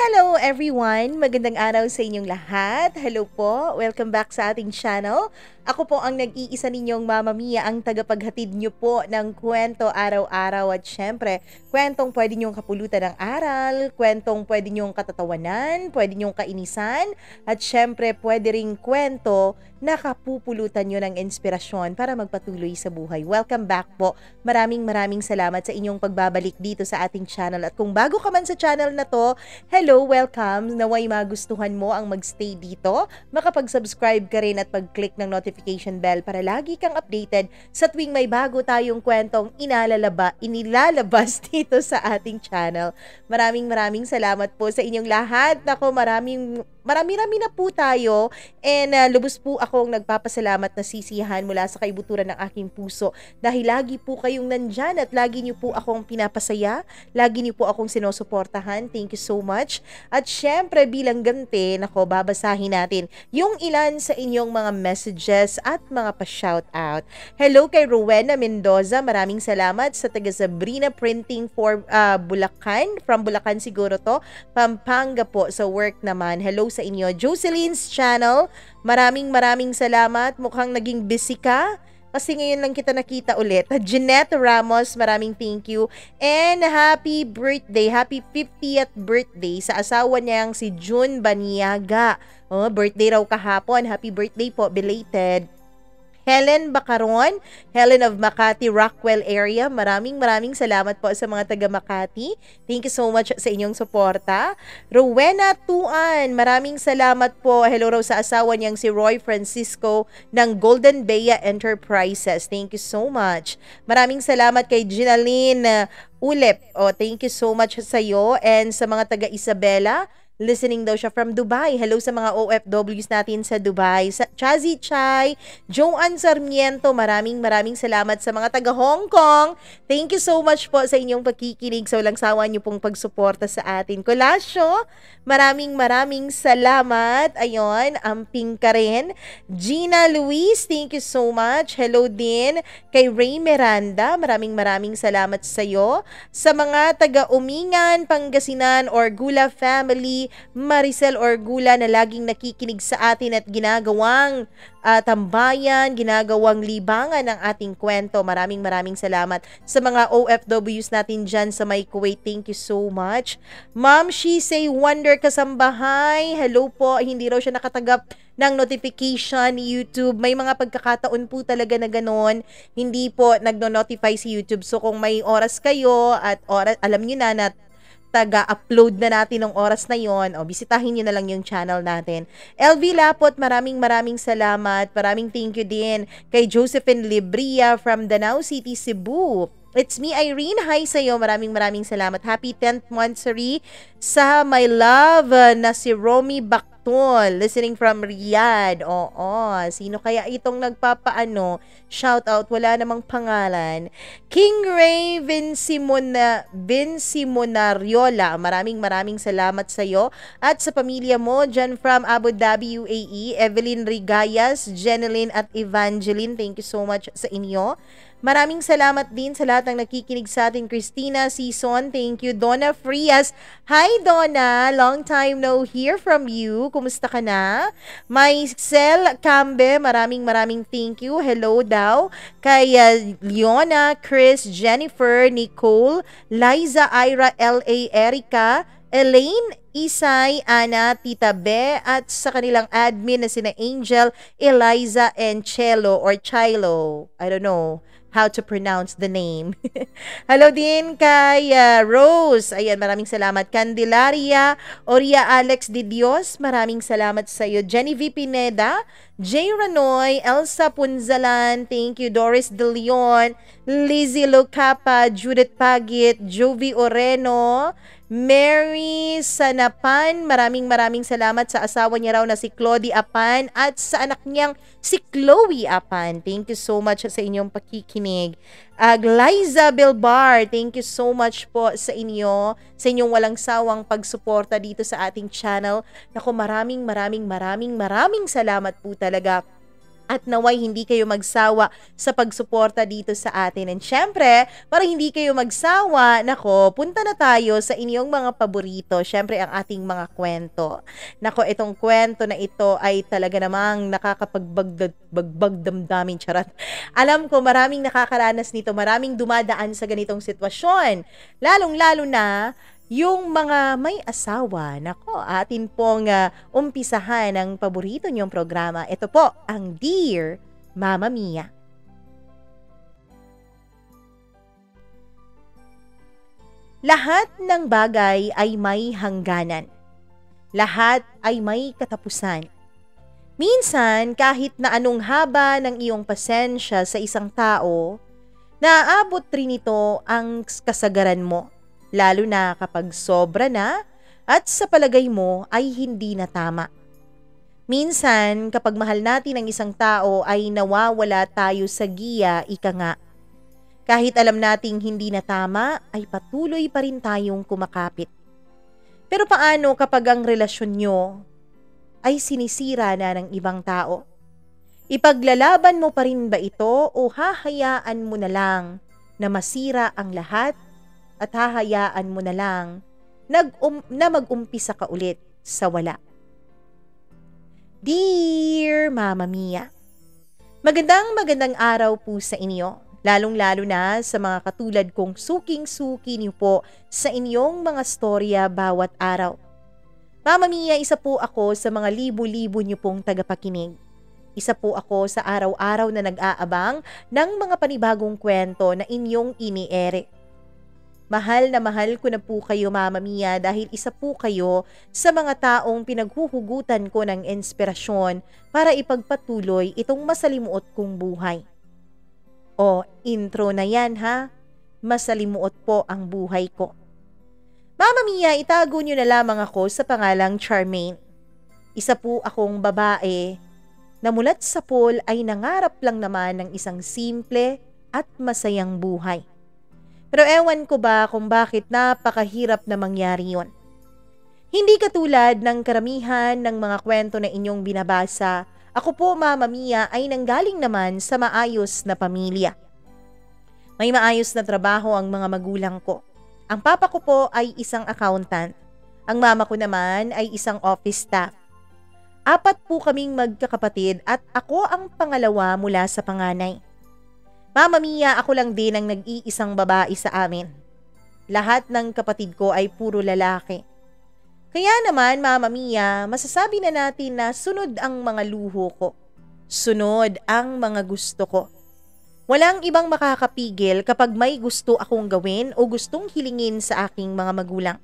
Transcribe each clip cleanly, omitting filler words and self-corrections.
Hello everyone! Magandang araw sa inyong lahat. Hello po! Welcome back sa ating channel. Ako po ang nag-iisa ninyong Mama Mia, ang tagapaghatid nyo po ng kwento araw-araw at syempre, kwentong pwede nyong kapulutan ng aral, kwentong pwede nyong katatawanan, pwede nyong kainisan, at syempre pwede ring kwento na kapupulutan nyo ng inspirasyon para magpatuloy sa buhay. Welcome back po. Maraming salamat sa inyong pagbabalik dito sa ating channel. At kung bago ka man sa channel na to, hello, welcome. Naway magustuhan mo ang magstay dito. Makapag-subscribe ka rin at pag-click ng notification bell para lagi kang updated sa tuwing may bago tayong kwentong inilalabas dito sa ating channel. Maraming salamat po sa inyong lahat. Ako, marami na po tayo and lubos po akong nagpapasalamat na sisiyahan mula sa kaibuturan ng aking puso dahil lagi po kayong nandyan at lagi niyo po akong pinapasaya, lagi niyo po akong sinusuportahan. Thank you so much. At syempre bilang ganti, babasahin natin yung ilan sa inyong mga messages at mga pa-shoutout. Hello kay Rowena Mendoza, maraming salamat sa taga Sabrina Printing for Bulacan, from Bulacan siguro to, Pampanga po sa work naman. Hello sa inyo. Jocelyn's channel, maraming salamat. Mukhang naging busy ka kasi ngayon lang kita nakita ulit. Jeanette Ramos, maraming thank you. And happy birthday, happy 50th birthday sa asawa niyang si June Baniaga. Oh, birthday raw kahapon. Happy birthday po, belated. Helen Bacaron, Helen of Makati, Rockwell area. Maraming salamat po sa mga taga Makati. Thank you so much sa inyong suporta. Rowena Tuan, maraming salamat po. Hello raw sa asawa niyang si Roy Francisco ng Golden Baya Enterprises. Thank you so much. Maraming salamat kay Ginaline Ulep. Oh, thank you so much sa iyo and sa mga taga Isabela. Listening daw siya from Dubai. Hello sa mga OFWs natin sa Dubai. Sa Chazi Chai, Joanne Sarmiento, maraming salamat sa mga taga Hong Kong. Thank you so much po sa inyong pagkikinig. Sa walang sawa niyo pong pagsuporta sa atin. Colasio, maraming salamat. Ayon, amping ka rin. Gina Luis, thank you so much. Hello din kay Ray Miranda. Maraming salamat sa iyo. Sa mga taga Umingan, Pangasinan, Orgula family, Maricel Orgula na laging nakikinig sa atin at ginagawang tambayan, ginagawang libangan ng ating kwento. Maraming salamat sa mga OFWs natin dyan sa may Kuwait. Thank you so much. Ma'am, she say wonder kasambahay. Hello po, hindi raw siya nakatagap ng notification ni YouTube. May mga pagkakataon po talaga na gano'n. Hindi po nagno-notify si YouTube. So kung may oras kayo at oras, alam nyo na taga-upload na natin ng oras na yon, o bisitahin nyo na lang yung channel natin. LV Lapot, maraming salamat. Maraming thank you din kay Josephine Libria from Danao City, Cebu. It's me, Irene. Hi sa'yo. Maraming salamat. Happy 10th monthsary sa my love na si Romy Baktol, listening from Riyadh. Oo. Sino kaya itong nagpapaano? Shout out. Wala namang pangalan. King Ray Vincimonariola. Maraming salamat sa'yo at sa pamilya mo dyan from Abu Dhabi, UAE. Evelyn Rigayas, Jeneline at Evangeline. Thank you so much sa inyo. Maraming salamat din sa lahat ng nakikinig sa atin. Christina Sison, thank you. Donna Frias, hi Donna, long time no hear from you. Kumusta ka na? Maisel Cambe, maraming thank you. Hello daw. Kay Leona, Chris, Jennifer, Nicole, Liza, Ira, L.A., Erica, Elaine, Isay, Ana, Tita Be, at sa kanilang admin na sina Angel, Eliza, and Chelo or Chilo. I don't know how to pronounce the name. Hello din kay Rose. Ayan, maraming salamat. Candelaria, Oria Alex de Dios, maraming salamat sa iyo. Jenny V. Pineda, Jay Ranoy, Elsa Punzalan, thank you. Doris De Leon, Lizzie Locapa, Judith Pagit, Jovi Oreno, Mary Sanapan, maraming salamat sa asawa niya raw na si Claudie Apan at sa anak niyang si Chloe Apan. Thank you so much sa inyong pakikinig. Liza Bilbar, thank you so much po sa inyong walang sawang pagsuporta dito sa ating channel. Naku, maraming salamat po talaga At naway hindi kayo magsawa sa pagsuporta dito sa atin. And syempre, para hindi kayo magsawa, nako, punta na tayo sa inyong mga paborito. Syempre, ang ating mga kwento. Nako, itong kwento na ito ay talaga namang nakakapagbagbagbag damdamin, charot. Alam ko, maraming nakakaranas nito, maraming dumadaan sa ganitong sitwasyon. Lalong-lalo na yung mga may asawa. Nako, atin pong umpisahan ang paborito niyong programa. Ito po, ang Dear Mama Mia. Lahat ng bagay ay may hangganan. Lahat ay may katapusan. Minsan, kahit na anong haba ng iyong pasensya sa isang tao, naaabot rin ito ang kasagaran mo. Lalo na kapag sobra na at sa palagay mo ay hindi na tama. Minsan, kapag mahal natin ang isang tao ay nawawala tayo sa giya, ika nga. Kahit alam nating hindi na tama, ay patuloy pa rin tayong kumakapit. Pero paano kapag ang relasyon nyo ay sinisira na ng ibang tao? Ipaglalaban mo pa rin ba ito o hahayaan mo na lang na masira ang lahat? At hahayaan mo na lang na mag-umpisa ka ulit sa wala. Dear Mama Mia, magandang araw po sa inyo, lalong-lalo na sa mga katulad kong suking-suki niyo po sa inyong mga storya bawat araw. Mama Mia, isa po ako sa mga libo-libo niyo pong tagapakinig. Isa po ako sa araw-araw na nag-aabang ng mga panibagong kwento na inyong iniere. Mahal na mahal ko na po kayo, Mama Mia, dahil isa po kayo sa mga taong pinaghuhugutan ko ng inspirasyon para ipagpatuloy itong masalimuot kong buhay. O, intro na yan ha, masalimuot po ang buhay ko. Mama Mia, itago niyo na lamang ako sa pangalang Charmaine. Isa po akong babae na mulat sa pool ay nangarap lang naman ng isang simple at masayang buhay. Pero ewan ko ba kung bakit napakahirap na mangyari yon. Hindi katulad ng karamihan ng mga kwento na inyong binabasa, ako po, Mama Mia, ay nanggaling naman sa maayos na pamilya. May maayos na trabaho ang mga magulang ko. Ang papa ko po ay isang accountant. Ang mama ko naman ay isang office staff. 4 po kaming magkakapatid at ako ang pangalawa mula sa panganay. Mama Mia, ako lang din ang nag-iisang babae sa amin. Lahat ng kapatid ko ay puro lalaki. Kaya naman, Mama Mia, masasabi na natin na sunod ang mga luho ko. Sunod ang mga gusto ko. Walang ibang makakapigil kapag may gusto akong gawin o gustong hilingin sa aking mga magulang.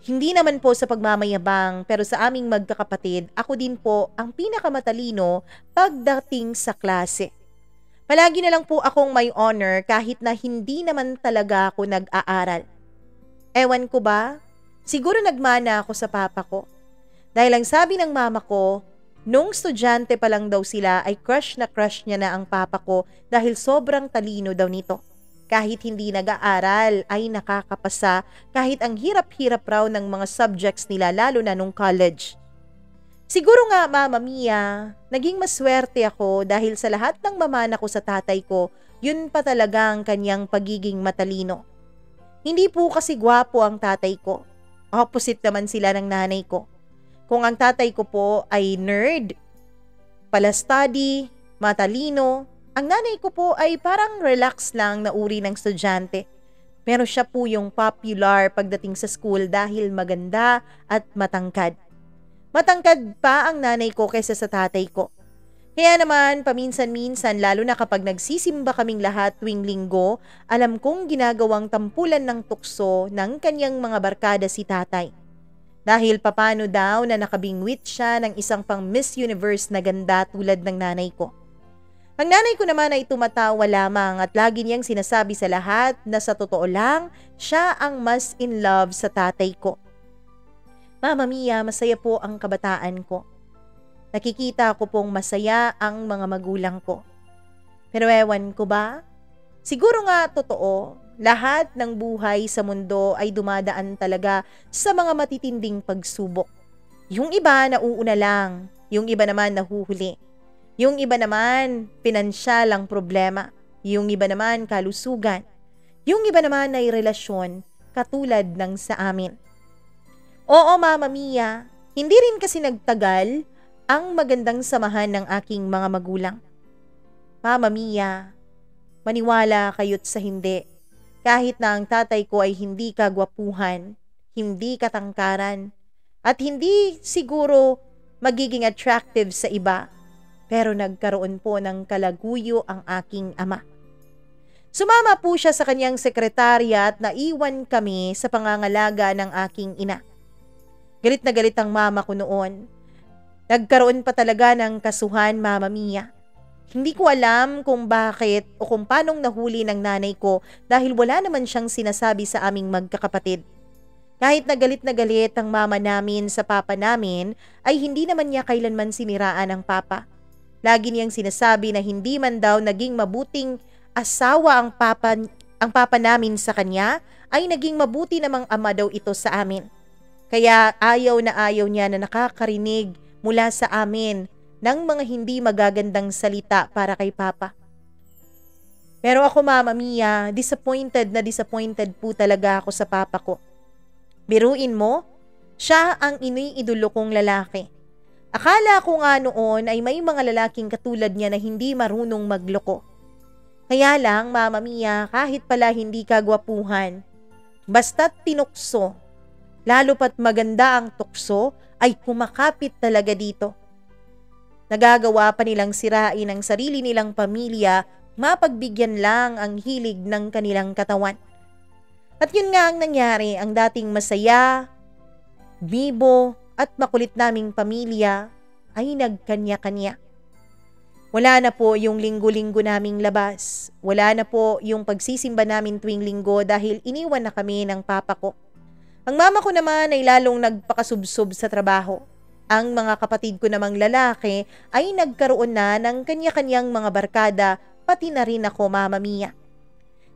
Hindi naman po sa pagmamayabang, pero sa aming magkakapatid, ako din po ang pinakamatalino pagdating sa klase. Palagi na lang po akong may honor kahit na hindi naman talaga ako nag-aaral. Ewan ko ba? Siguro nagmana ako sa papa ko. Dahil ang sabi ng mama ko, nung estudyante pa lang daw sila ay crush na crush niya na ang papa ko dahil sobrang talino daw nito. Kahit hindi nag-aaral ay nakakapasa kahit ang hirap-hirap raw ng mga subjects nila lalo na nung college. Siguro nga, Mama Mia, naging maswerte ako dahil sa lahat ng mamana ko sa tatay ko, yun pa talaga ang kanyang pagiging matalino. Hindi po kasi gwapo ang tatay ko. Opposite naman sila ng nanay ko. Kung ang tatay ko po ay nerd, pala-study, matalino, ang nanay ko po ay parang relax lang na uri ng estudyante. Pero siya po yung popular pagdating sa school dahil maganda at matangkad. Matangkad pa ang nanay ko kaysa sa tatay ko. Kaya naman, paminsan-minsan, lalo na kapag nagsisimba kaming lahat tuwing linggo, alam kong ginagawang tampulan ng tukso ng kanyang mga barkada si tatay. Dahil papano daw na nakabingwit siya ng isang pang Miss Universe na ganda tulad ng nanay ko. Ang nanay ko naman ay tumatawa lamang at lagi niyang sinasabi sa lahat na sa totoo lang, siya ang mas in love sa tatay ko. Mama Mia, masaya po ang kabataan ko. Nakikita ko pong masaya ang mga magulang ko. Pero ewan ko ba? Siguro nga totoo, lahat ng buhay sa mundo ay dumadaan talaga sa mga matitinding pagsubok. Yung iba nauuna lang, yung iba naman nahuhuli. Yung iba naman, pinansyal ang problema. Yung iba naman, kalusugan. Yung iba naman ay relasyon, katulad ng sa amin. Oo, Mama Mia, hindi rin kasi nagtagal ang magandang samahan ng aking mga magulang. Mama Mia, maniwala kayo't sa hindi. Kahit na ang tatay ko ay hindi kagwapuhan, hindi katangkaran, at hindi siguro magiging attractive sa iba, pero nagkaroon po ng kalaguyo ang aking ama. Sumama po siya sa kanyang sekretarya at naiwan kami sa pangangalaga ng aking ina. Galit na galit ang mama ko noon. Nagkaroon pa talaga ng kasuhan, Mama Mia. Hindi ko alam kung bakit o kung paanong nahuli ng nanay ko dahil wala naman siyang sinasabi sa aming magkakapatid. Kahit na galit ang mama namin sa papa namin, ay hindi naman niya kailanman siniraan ang papa. Lagi niyang sinasabi na hindi man daw naging mabuting asawa ang papa namin sa kanya, ay naging mabuti namang ama daw ito sa amin. Kaya ayaw niya na nakakarinig mula sa amin ng mga hindi magagandang salita para kay Papa. Pero ako, Mama Mia, disappointed po talaga ako sa Papa ko. Biruin mo, siya ang iniidolo kong lalaki. Akala ko nga noon ay may mga lalaking katulad niya na hindi marunong magloko. Kaya lang, Mama Mia, kahit pala hindi kagwapuhan, basta't tinukso, lalo pat maganda ang tukso, ay kumakapit talaga dito. Nagagawa pa nilang sirain ang sarili nilang pamilya, mapagbigyan lang ang hilig ng kanilang katawan. At yun nga ang nangyari, ang dating masaya, bibo at makulit naming pamilya ay nagkanya-kanya. Wala na po yung linggo-linggo naming labas. Wala na po yung pagsisimba namin tuwing linggo dahil iniwan na kami ng papa ko. Ang mama ko naman ay lalong nagpakasubsob sa trabaho. Ang mga kapatid ko namang lalaki ay nagkaroon na ng kanya-kanyang mga barkada, pati na rin ako, Mama Mia.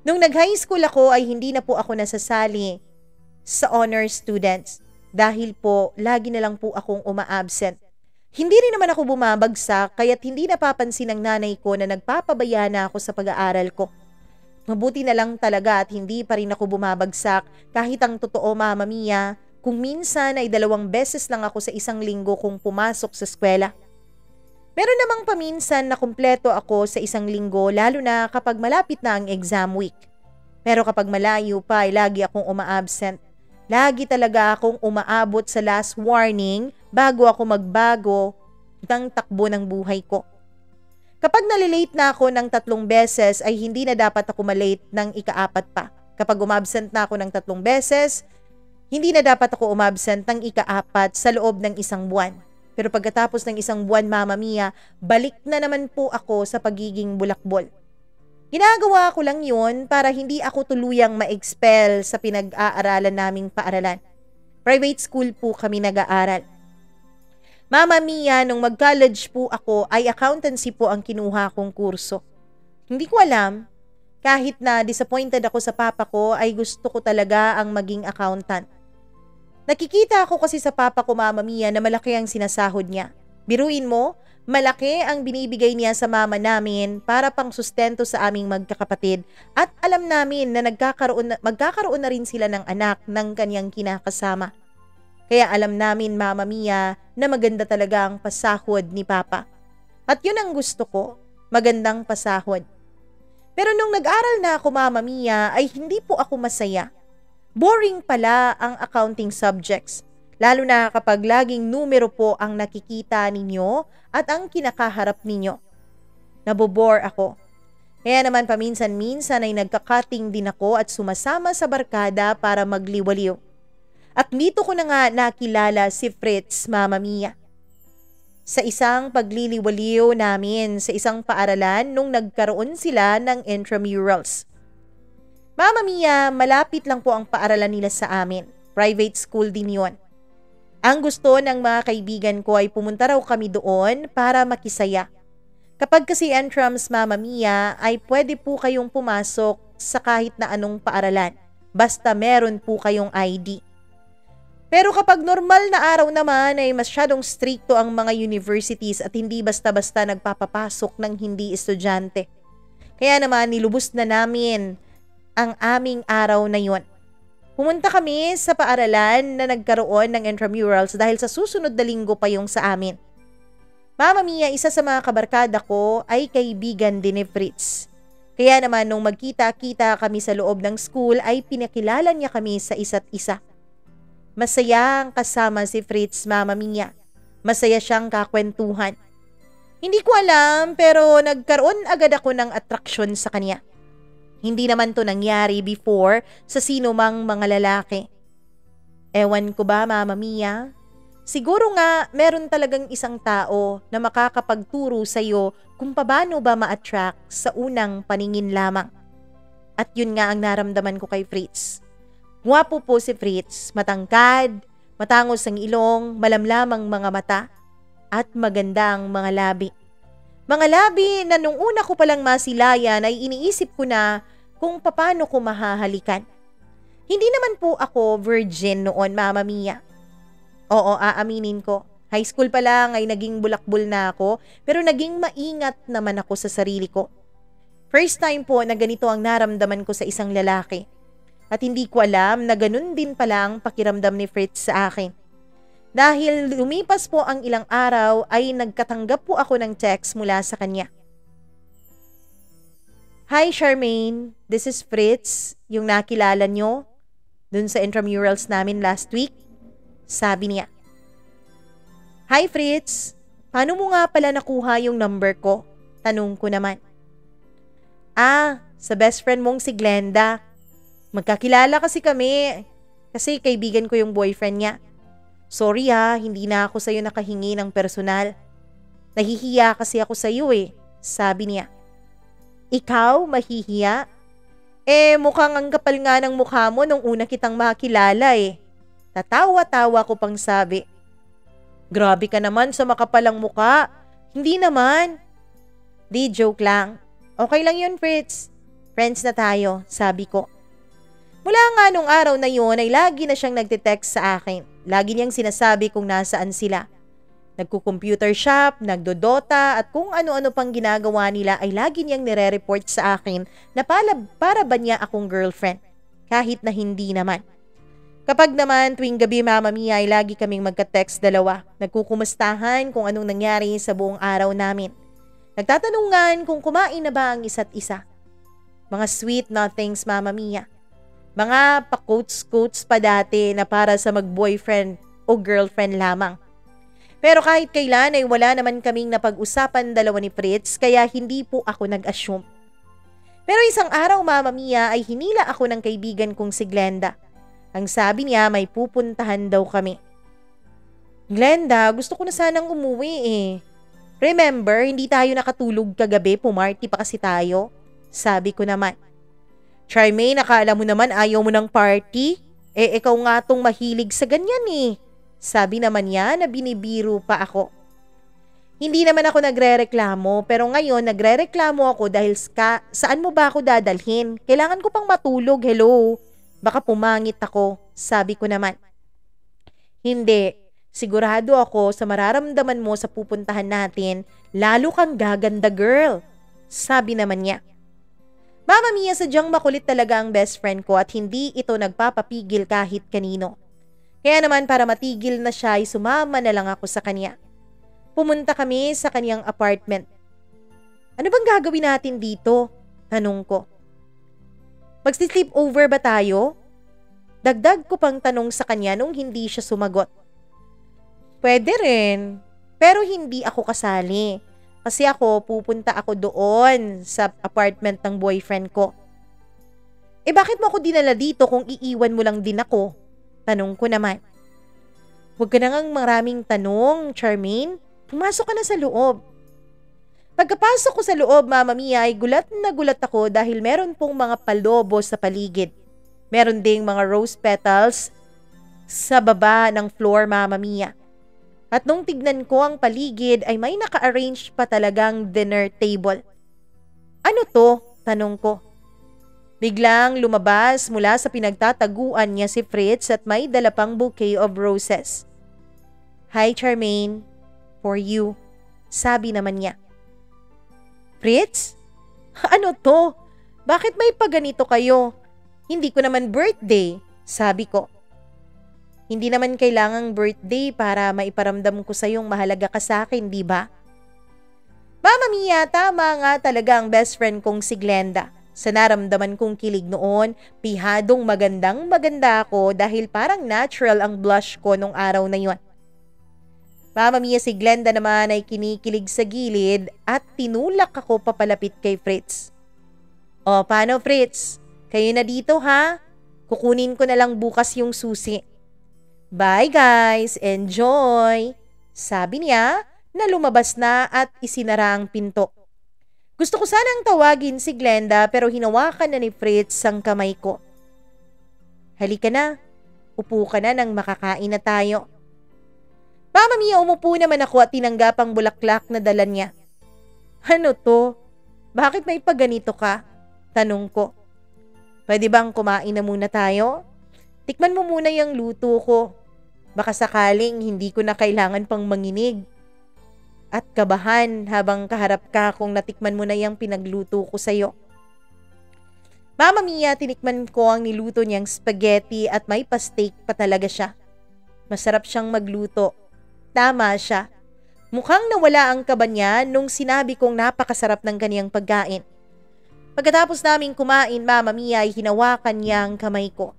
Nung nag-high school ako ay hindi na po ako nasasali sa honor students dahil po lagi na lang po akong uma-absent. Hindi rin naman ako bumabagsak kaya't hindi napapansin ng nanay ko na nagpapabaya na ako sa pag-aaral ko. Mabuti na lang talaga at hindi pa rin ako bumabagsak kahit ang totoo, Mama Mia, kung minsan ay 2 beses lang ako sa isang linggo kung pumasok sa eskwela. Meron namang paminsan na kumpleto ako sa isang linggo lalo na kapag malapit na ang exam week. Pero kapag malayo pa ay lagi akong uma-absent. Lagi talaga akong umaabot sa last warning bago ako magbago ng takbo ng buhay ko. Kapag nalilate na ako ng 3 beses ay hindi na dapat ako malate ng ika-4 pa. Kapag umabsent na ako ng 3 beses, hindi na dapat ako umabsent ng ika-4 sa loob ng 1 buwan. Pero pagkatapos ng 1 buwan, Mama Mia, balik na naman po ako sa pagiging bulakbol. Ginagawa ko lang yun para hindi ako tuluyang ma-expel sa pinag-aaralan naming paaralan. Private school po kami nag-aaral. Mama Mia, nung mag-college po ako ay accountancy po ang kinuha kong kurso. Hindi ko alam, kahit na disappointed ako sa papa ko ay gusto ko talaga ang maging accountant. Nakikita ako kasi sa papa ko, Mama Mia, na malaki ang sinasahod niya. Biruin mo, malaki ang binibigay niya sa mama namin para pang sustento sa aming magkakapatid at alam namin na magkakaroon na rin sila ng anak ng kanyang kinakasama. Kaya alam namin, Mama Mia, na maganda talaga ang pasahod ni Papa. At yun ang gusto ko, magandang pasahod. Pero nung nag-aral na ako, Mama Mia, ay hindi po ako masaya. Boring pala ang accounting subjects, lalo na kapag laging numero po ang nakikita ninyo at ang kinakaharap ninyo. Nabobore ako. Kaya naman paminsan-minsan ay nagkakating din ako at sumasama sa barkada para magliwaliw. At dito ko na nga nakilala si Fritz, Mama Mia. Sa isang pagliliwaliw namin sa isang paaralan nung nagkaroon sila ng intramurals. Mama Mia, malapit lang po ang paaralan nila sa amin. Private school din yon. Ang gusto ng mga kaibigan ko ay pumunta raw kami doon para makisaya. Kapag kasi entrams, Mama Mia, ay pwede po kayong pumasok sa kahit na anong paaralan. Basta meron po kayong ID. Pero kapag normal na araw naman ay masyadong stricto ang mga universities at hindi basta-basta nagpapapasok ng hindi estudyante. Kaya naman nilubos na namin ang aming araw na yon. Pumunta kami sa paaralan na nagkaroon ng intramurals dahil sa susunod na linggo pa yung sa amin. Mama Mia, isa sa mga kabarkada ko ay kaibigan din ni Fritz. Kaya naman nung magkita-kita kami sa loob ng school ay pinakilala niya kami sa isa't isa. Masayang kasama si Fritz, Mama Mia. Masaya siyang kakwentuhan. Hindi ko alam pero nagkaroon agad ako ng atraksyon sa kanya. Hindi naman to nangyari before sa sino mang mga lalaki. Ewan ko ba, Mama Mia? Siguro nga meron talagang isang tao na makakapagturo sa'yo kung paano ba ma-attract sa unang paningin lamang. At yun nga ang naramdaman ko kay Fritz. Gwapo po si Fritz, matangkad, matangos ang ilong, malamlamang mga mata, at magandang mga labi. Mga labi na nung una ko palang masilayan ay iniisip ko na kung paano ko mahahalikan. Hindi naman po ako virgin noon, Mama Mia. Oo, aaminin ko. High school pa lang ay naging bulakbol na ako, pero naging maingat naman ako sa sarili ko. First time po na ganito ang naramdaman ko sa isang lalaki. At hindi ko alam na ganun din pala ang pakiramdam ni Fritz sa akin. Dahil lumipas po ang ilang araw ay nagkatanggap po ako ng text mula sa kanya. Hi Charmaine, this is Fritz, yung nakilala nyo dun sa intramurals namin last week. Sabi niya. Hi Fritz, paano mo nga pala nakuha yung number ko? Tanong ko naman. Sa best friend mong si Glenda. Magkakilala kasi kami kasi kaibigan ko yung boyfriend niya. Sorry hindi na ako sa'yo nakahingi ng personal. Nahihiya kasi ako sa'yo sabi niya. Ikaw, mahihiya? Mukhang ang kapal nga ng mukha mo nung una kitang makilala Tatawa-tawa ko pang sabi. Grabe ka naman sa makapalang mukha. Hindi naman. Di, joke lang. Okay lang yun, Fritz. Friends na tayo, sabi ko. Mula nga nung araw na yun ay lagi na siyang nagtitext sa akin. Lagi niyang sinasabi kung nasaan sila. Nagko-computer shop, nagdodota at kung ano-ano pang ginagawa nila ay lagi niyang nire-report sa akin na para ba niya akong girlfriend. Kahit na hindi naman. Kapag naman tuwing gabi, Mama Mia, ay lagi kaming magka-text dalawa. Nagkukumustahan kung anong nangyari sa buong araw namin. Nagtatanungan kung kumain na ba ang isa't isa. Mga sweet nothings, Mama Mia. Mga pa-quotes-quotes pa dati na para sa mag-boyfriend o girlfriend lamang. Pero kahit kailan ay wala naman kaming napag-usapan dalawa ni Fritz kaya hindi po ako nag-assume. Pero isang araw, Mama Mia, ay hinila ako ng kaibigan kong si Glenda. Ang sabi niya may pupuntahan daw kami. Glenda, gusto ko na sanang umuwi Remember, hindi tayo nakatulog kagabi, pumarty pa kasi tayo. Sabi ko naman. Charmaine, nakala mo naman ayaw mo ng party? Ikaw nga tong mahilig sa ganyan Sabi naman niya na binibiro pa ako. Hindi naman ako nagrereklamo pero ngayon nagrereklamo ako dahil saan mo ba ako dadalhin? Kailangan ko pang matulog, hello. Baka pumangit ako, sabi ko naman. Hindi, sigurado ako sa mararamdaman mo sa pupuntahan natin, lalo kang gaganda girl. Sabi naman niya. Mama Mia, sadyang makulit talaga ang best friend ko at hindi ito nagpapapigil kahit kanino. Kaya naman para matigil na siya ay sumama na lang ako sa kanya. Pumunta kami sa kaniyang apartment. Ano bang gagawin natin dito? Tanong ko. Magsi-sleep over ba tayo? Dagdag ko pang tanong sa kanya nung hindi siya sumagot. Pwede rin, pero hindi ako kasali. Kasi pupunta ako doon sa apartment ng boyfriend ko. Bakit mo ako dinala dito kung iiwan mo lang din ako? Tanong ko naman. Huwag ka na ngang maraming tanong, Charmaine. Pumasok ka na sa loob. Pagkapasok ko sa loob, Mama Mia, ay gulat na gulat ako dahil meron pong mga palobo sa paligid. Meron ding mga rose petals sa baba ng floor, Mama Mia. At nung tignan ko ang paligid ay may naka-arrange pa talagang dinner table. Ano to? Tanong ko. Biglang lumabas mula sa pinagtataguan niya si Fritz at may dala pang bouquet of roses. "Hi Charmaine, for you," sabi naman niya. "Fritz? Ano to? Bakit may paganito kayo? Hindi ko naman birthday," sabi ko. "Hindi naman kailangang birthday para maiparamdam ko sa iyong mahalaga ka sa akin, di ba?" Mama Mia, tama nga talaga ang best friend kong si Glenda. Sa naramdaman kong kilig noon, pihadong magandang-maganda ako dahil parang natural ang blush ko nung araw na yon. Mama Mia, si Glenda naman ay kinikilig sa gilid at tinulak ako papalapit kay Fritz. "O, paano Fritz? Kayo na dito ha? Kukunin ko na lang bukas yung susi." "Bye guys, enjoy," sabi niya na lumabas na at isinara ang pinto. Gusto ko sanang tawagin si Glenda pero hinawakan na ni Fritz ang kamay ko. "Halika na, upo ka na nang makakain na tayo." Mama Mia, umupo naman ako at tinanggap ang bulaklak na dala niya. "Ano to? Bakit may paganito ka?" tanong ko. "Pwede bang kumain na muna tayo? Tikman mo muna yung luto ko. Baka sakaling hindi ko na kailangan pang manginig at kabahan habang kaharap ka kung natikman mo na yung pinagluto ko sa'yo." Mama Mia, tinikman ko ang niluto niyang spaghetti at may pa-steak pa talaga siya. Masarap siyang magluto. Tama siya. Mukhang nawala ang kaba niya nung sinabi kong napakasarap ng kaniyang pagkain. Pagkatapos naming kumain, Mama Mia, ay hinawakan niya ang kamay ko.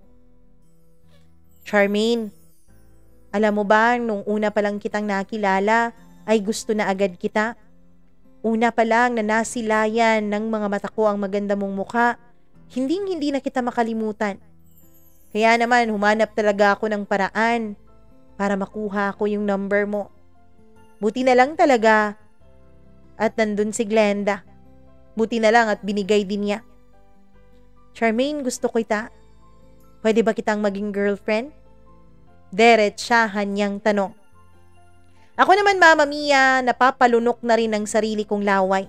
"Charmaine, alam mo ba nung una pa lang kitang nakilala ay gusto na agad kita? Una pa lang na nasilayan ng mga mata ko ang maganda mong mukha, hindi na kita makalimutan. Kaya naman humanap talaga ako ng paraan para makuha ko yung number mo. Buti na lang talaga at nandun si Glenda. Buti na lang at binigay din niya. Charmaine, gusto ko kita. Pwede ba kitang maging girlfriend?" Diretsahan niyang tanong. Ako naman, Mama Mia, napapalunok na rin ang sarili kong laway.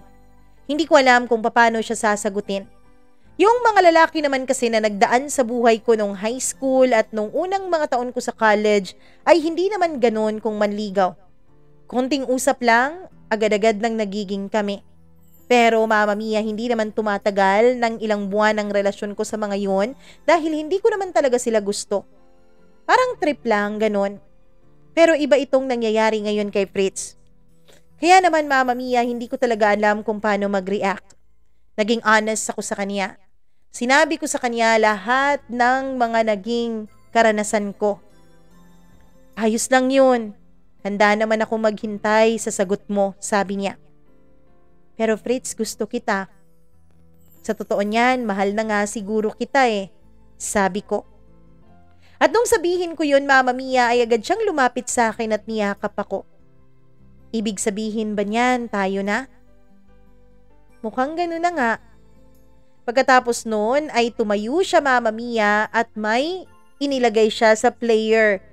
Hindi ko alam kung paano siya sasagutin. Yung mga lalaki naman kasi na nagdaan sa buhay ko nung high school at nung unang mga taon ko sa college ay hindi naman ganon kung manligaw. Konting usap lang, agad-agad nang nagiging kami. Pero Mama Mia, hindi naman tumatagal ng ilang buwan ang relasyon ko sa mga yun dahil hindi ko naman talaga sila gusto. Parang trip lang, ganon. Pero iba itong nangyayari ngayon kay Fritz. Kaya naman, Mama Mia, hindi ko talaga alam kung paano mag-react. Naging honest ako sa kanya. Sinabi ko sa kanya lahat ng mga naging karanasan ko. "Ayos lang yun. Handa naman ako maghintay sa sagot mo," sabi niya. "Pero Fritz, gusto kita. Sa totoo niyan, mahal na nga siguro kita sabi ko. At nung sabihin ko yun, Mama Mia, ay agad siyang lumapit sa akin at niyakap ako. "Ibig sabihin ba niyan, tayo na?" Mukhang gano'n na nga. Pagkatapos noon ay tumayo siya, Mama Mia, at may inilagay siya sa player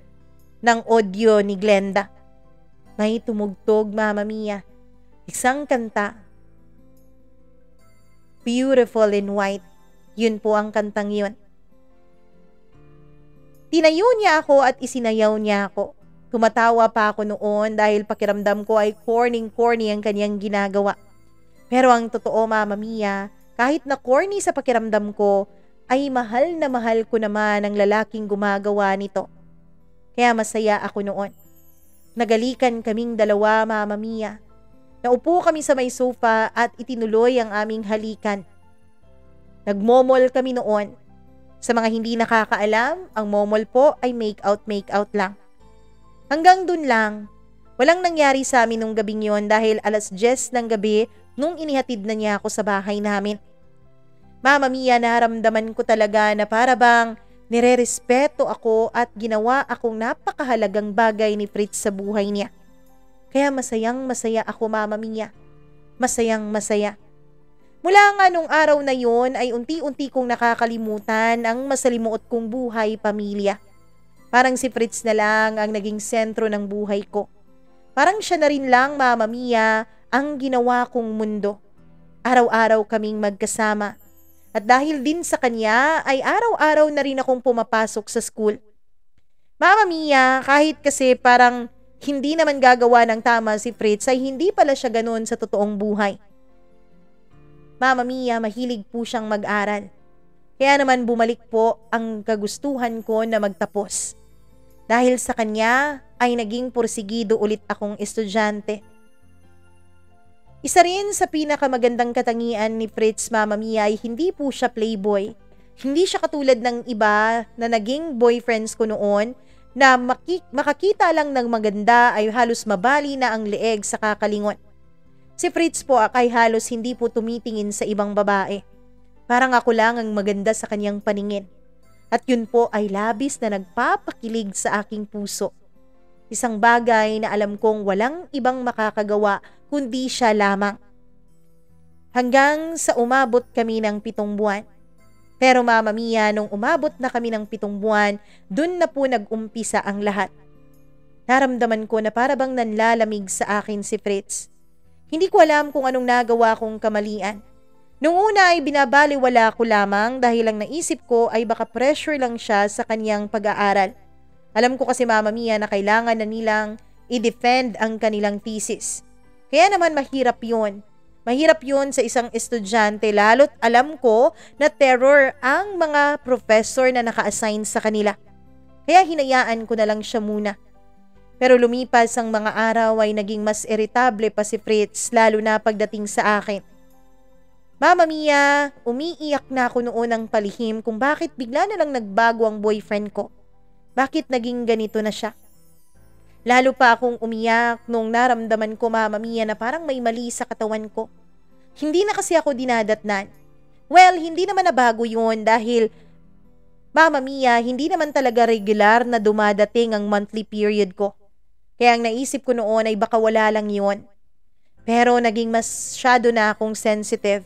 ng audio ni Glenda. May tumugtog, Mama Mia. Isang kanta. Beautiful in White. Yun po ang kantang yun. Tinayo niya ako at isinayaw niya ako. Tumatawa pa ako noon dahil pakiramdam ko ay corny ang kanyang ginagawa. Pero ang totoo, Mama Mia, kahit na corny sa pakiramdam ko, ay mahal na mahal ko naman ang lalaking gumagawa nito. Kaya masaya ako noon. Nagalikan kaming dalawa, Mama Mia. Naupo kami sa may sofa at itinuloy ang aming halikan. Nagmomol kami noon. Sa mga hindi nakakaalam, ang momol po ay make-out lang. Hanggang dun lang. Walang nangyari sa amin nung gabing yon dahil 10:00 ng gabi nung inihatid na niya ako sa bahay namin. Mama Mia, naramdaman ko talaga na para bang nirerespeto ako at ginawa akong napakahalagang bagay ni Fritz sa buhay niya. Kaya masayang masaya ako, Mama Mia. Masayang masaya. Mula nga nung araw na yon ay unti-unti kong nakakalimutan ang masalimuot kong buhay pamilya. Parang si Fritz na lang ang naging sentro ng buhay ko. Parang siya na rin lang, Mama Mia, ang ginawa kong mundo. Araw-araw kaming magkasama. At dahil din sa kanya ay araw-araw na rin akong pumapasok sa school. Mama Mia, kahit kasi parang hindi naman gagawa ng tama si Fritz ay hindi pala siya ganoon sa totoong buhay. Mama Mia, mahilig po siyang mag-aral. Kaya naman bumalik po ang kagustuhan ko na magtapos. Dahil sa kanya ay naging porsigido ulit akong estudyante. Isa rin sa pinakamagandang katangian ni Fritz, Mama Mia, ay hindi po siya playboy. Hindi siya katulad ng iba na naging boyfriends ko noon na makakita lang ng maganda ay halos mabali na ang leeg sa kakalingon. Si Fritz po ay halos hindi po tumitingin sa ibang babae. Parang ako lang ang maganda sa kanyang paningin. At yun po ay labis na nagpapakilig sa aking puso. Isang bagay na alam kong walang ibang makakagawa kundi siya lamang. Hanggang sa umabot kami ng 7 buwan. Pero Mama Mia, nung umabot na kami ng 7 buwan, dun na po nag-umpisa ang lahat. Naramdaman ko na parabang nanlalamig sa akin si Fritz. Hindi ko alam kung anong nagawa kong kamalian. Nung una ay binabaliwala ko lamang dahil ang naisip ko ay baka pressure lang siya sa kanyang pag-aaral. Alam ko kasi Mama Mia na kailangan na nilang i-defend ang kanilang thesis. Kaya naman mahirap yun. Mahirap yun sa isang estudyante lalo't alam ko na terror ang mga professor na naka-assign sa kanila. Kaya hinayaan ko na lang siya muna. Pero lumipas ang mga araw ay naging mas irritable pa si Fritz lalo na pagdating sa akin. Mama Mia, umiiyak na ako noon ng palihim kung bakit bigla na lang nagbago ang boyfriend ko. Bakit naging ganito na siya? Lalo pa akong umiyak nung naramdaman ko Mama Mia na parang may mali sa katawan ko. Hindi na kasi ako dinadatnan. Well, hindi naman nabago yun dahil Mama Mia, hindi naman talaga regular na dumadating ang monthly period ko. Kaya ang naisip ko noon ay baka wala lang yun. Pero naging masyado na akong sensitive.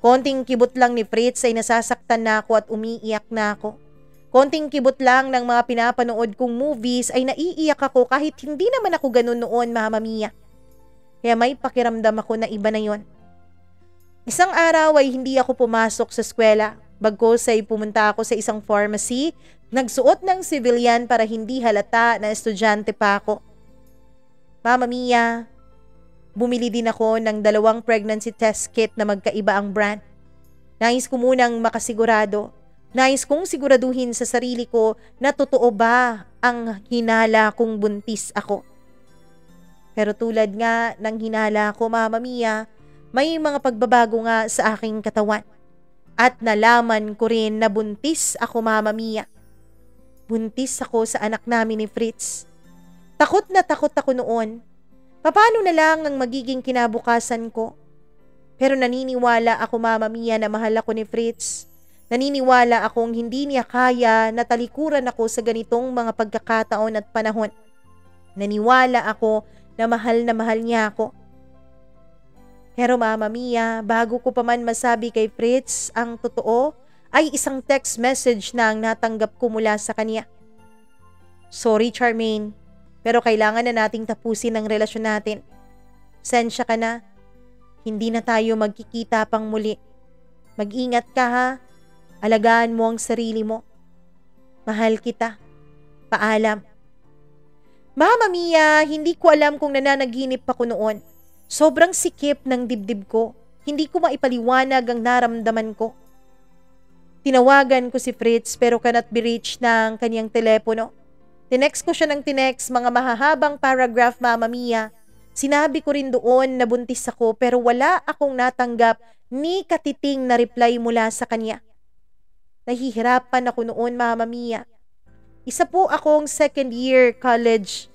Konting kibot lang ni Fritz ay nasasaktan na ako at umiiyak na ako. Konting kibot lang ng mga pinapanood kong movies ay naiiyak ako kahit hindi naman ako ganun noon, Mama Mia. Kaya may pakiramdam ako na iba na yon. Isang araw ay hindi ako pumasok sa eskwela. Bagkus ay pumunta ako sa isang pharmacy, nagsuot ng civilian para hindi halata na estudyante pa ako. Mama Mia, bumili din ako ng 2 pregnancy test kit na magkaiba ang brand. Nais ko munang makasigurado. Nais kong siguraduhin sa sarili ko na totoo ba ang hinala kong buntis ako. Pero tulad nga ng hinala ko, Mama Mia, may mga pagbabago nga sa aking katawan. At nalaman ko rin na buntis ako, Mama Mia. Buntis ako sa anak namin ni Fritz. Takot na takot ako noon. Paano na lang ang magiging kinabukasan ko? Pero naniniwala ako, Mama Mia, na mahal ako ni Fritz. Naniniwala akong hindi niya kaya na talikuran ako sa ganitong mga pagkakataon at panahon. Naniwala ako na mahal niya ako. Pero Mama Mia, bago ko pa man masabi kay Fritz ang totoo, ay isang text message na ang natanggap ko mula sa kanya. Sorry Charmaine, pero kailangan na nating tapusin ang relasyon natin. Sensya ka na. Hindi na tayo magkikita pang muli. Mag-ingat ka ha. Alagaan mo ang sarili mo. Mahal kita. Paalam. Mama Mia, hindi ko alam kung nananaginip ako noon. Sobrang sikip ng dibdib ko. Hindi ko maipaliwanag ang naramdaman ko. Tinawagan ko si Fritz pero cannot be reached ng kanyang telepono. Tinext ko siya ng tinext, mga mahahabang paragraph, Mama Mia. Sinabi ko rin doon na buntis ako pero wala akong natanggap ni katiting na reply mula sa kanya. Nahihirapan ako noon, Mama Mia. Isa po akong 2nd year college.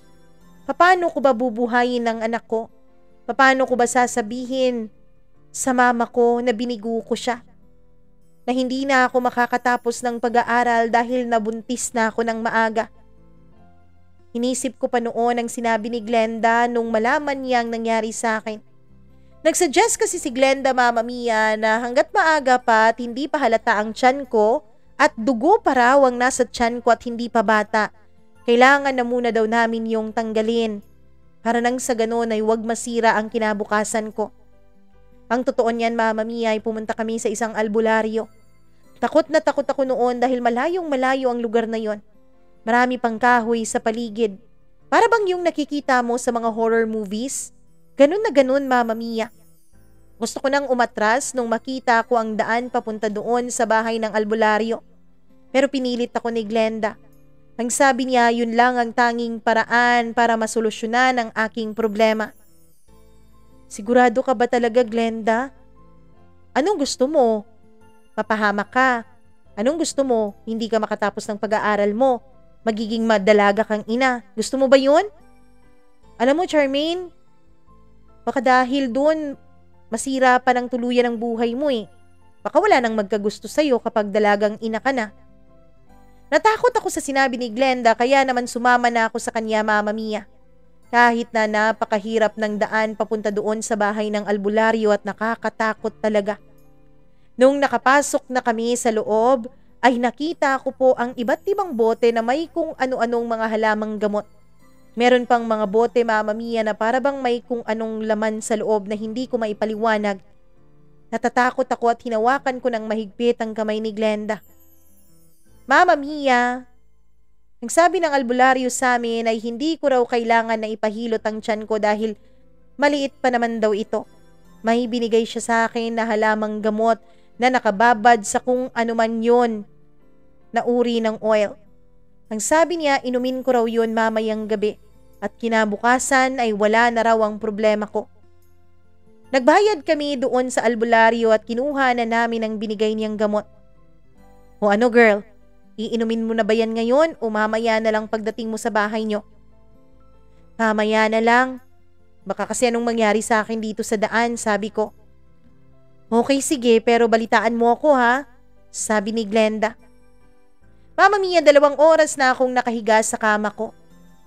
Paano ko ba bubuhayin ang anak ko? Paano ko ba sasabihin sa mama ko na binigo ko siya? Na hindi na ako makakatapos ng pag-aaral dahil nabuntis na ako ng maaga. Inisip ko pa noon ang sinabi ni Glenda nung malaman niyang nangyari sa akin. Nagsuggest kasi si Glenda, Mama Mia, na hanggat maaga pa at hindi pa halata ang tiyan ko at dugo pa raw ang nasa tiyan ko at hindi pa bata, kailangan na muna daw namin yung tanggalin para nang sa ganon ay huwag masira ang kinabukasan ko. Ang totoo niyan, Mama Mia, ay pumunta kami sa isang albularyo. Takot na takot ako noon dahil malayong malayo ang lugar na yon. Marami pang kahoy sa paligid. Para bang yung nakikita mo sa mga horror movies? Ganun na ganun, Mama Mia. Gusto ko nang umatras nung makita ko ang daan papunta doon sa bahay ng albularyo. Pero pinilit ako ni Glenda. Ang sabi niya, yun lang ang tanging paraan para masolusyonan ang aking problema. Sigurado ka ba talaga, Glenda? Anong gusto mo? Mapahamak ka. Anong gusto mo? Hindi ka makatapos ng pag-aaral mo. Magiging madalaga kang ina. Gusto mo ba yun? Alam mo, Charmaine, baka dahil dun, masira pa ng tuluyan ang buhay mo eh. Baka wala nang magkagusto sa'yo kapag dalagang ina ka na. Natakot ako sa sinabi ni Glenda kaya naman sumama na ako sa kanya, Mama Mia. Kahit na napakahirap ng daan papunta doon sa bahay ng albularyo at nakakatakot talaga. Nung nakapasok na kami sa loob, ay nakita ko po ang iba't ibang bote na may kung ano-anong mga halamang gamot. Meron pang mga bote, Mama Mia, na para bang may kung anong laman sa loob na hindi ko maipaliwanag. Natatakot ako at hinawakan ko ng mahigpit ang kamay ni Glenda. Mama Mia, ang sabi ng albularyo sa amin ay hindi ko raw kailangan na ipahilot ang tiyan ko dahil maliit pa naman daw ito. May binigay siya sa akin na halamang gamot na nakababad sa kung anuman yon na uri ng oil. Ang sabi niya, inumin ko raw yun mamayang gabi at kinabukasan ay wala na raw ang problema ko. Nagbayad kami doon sa albularyo at kinuha na namin ang binigay niyang gamot. O ano girl, iinumin mo na ba yan ngayon o mamaya na lang pagdating mo sa bahay niyo? Mamaya na lang. Baka kasi anong mangyari sa akin dito sa daan, sabi ko. Okay, sige, pero balitaan mo ako ha, sabi ni Glenda. Mama Mia, 2 oras na akong nakahiga sa kama ko.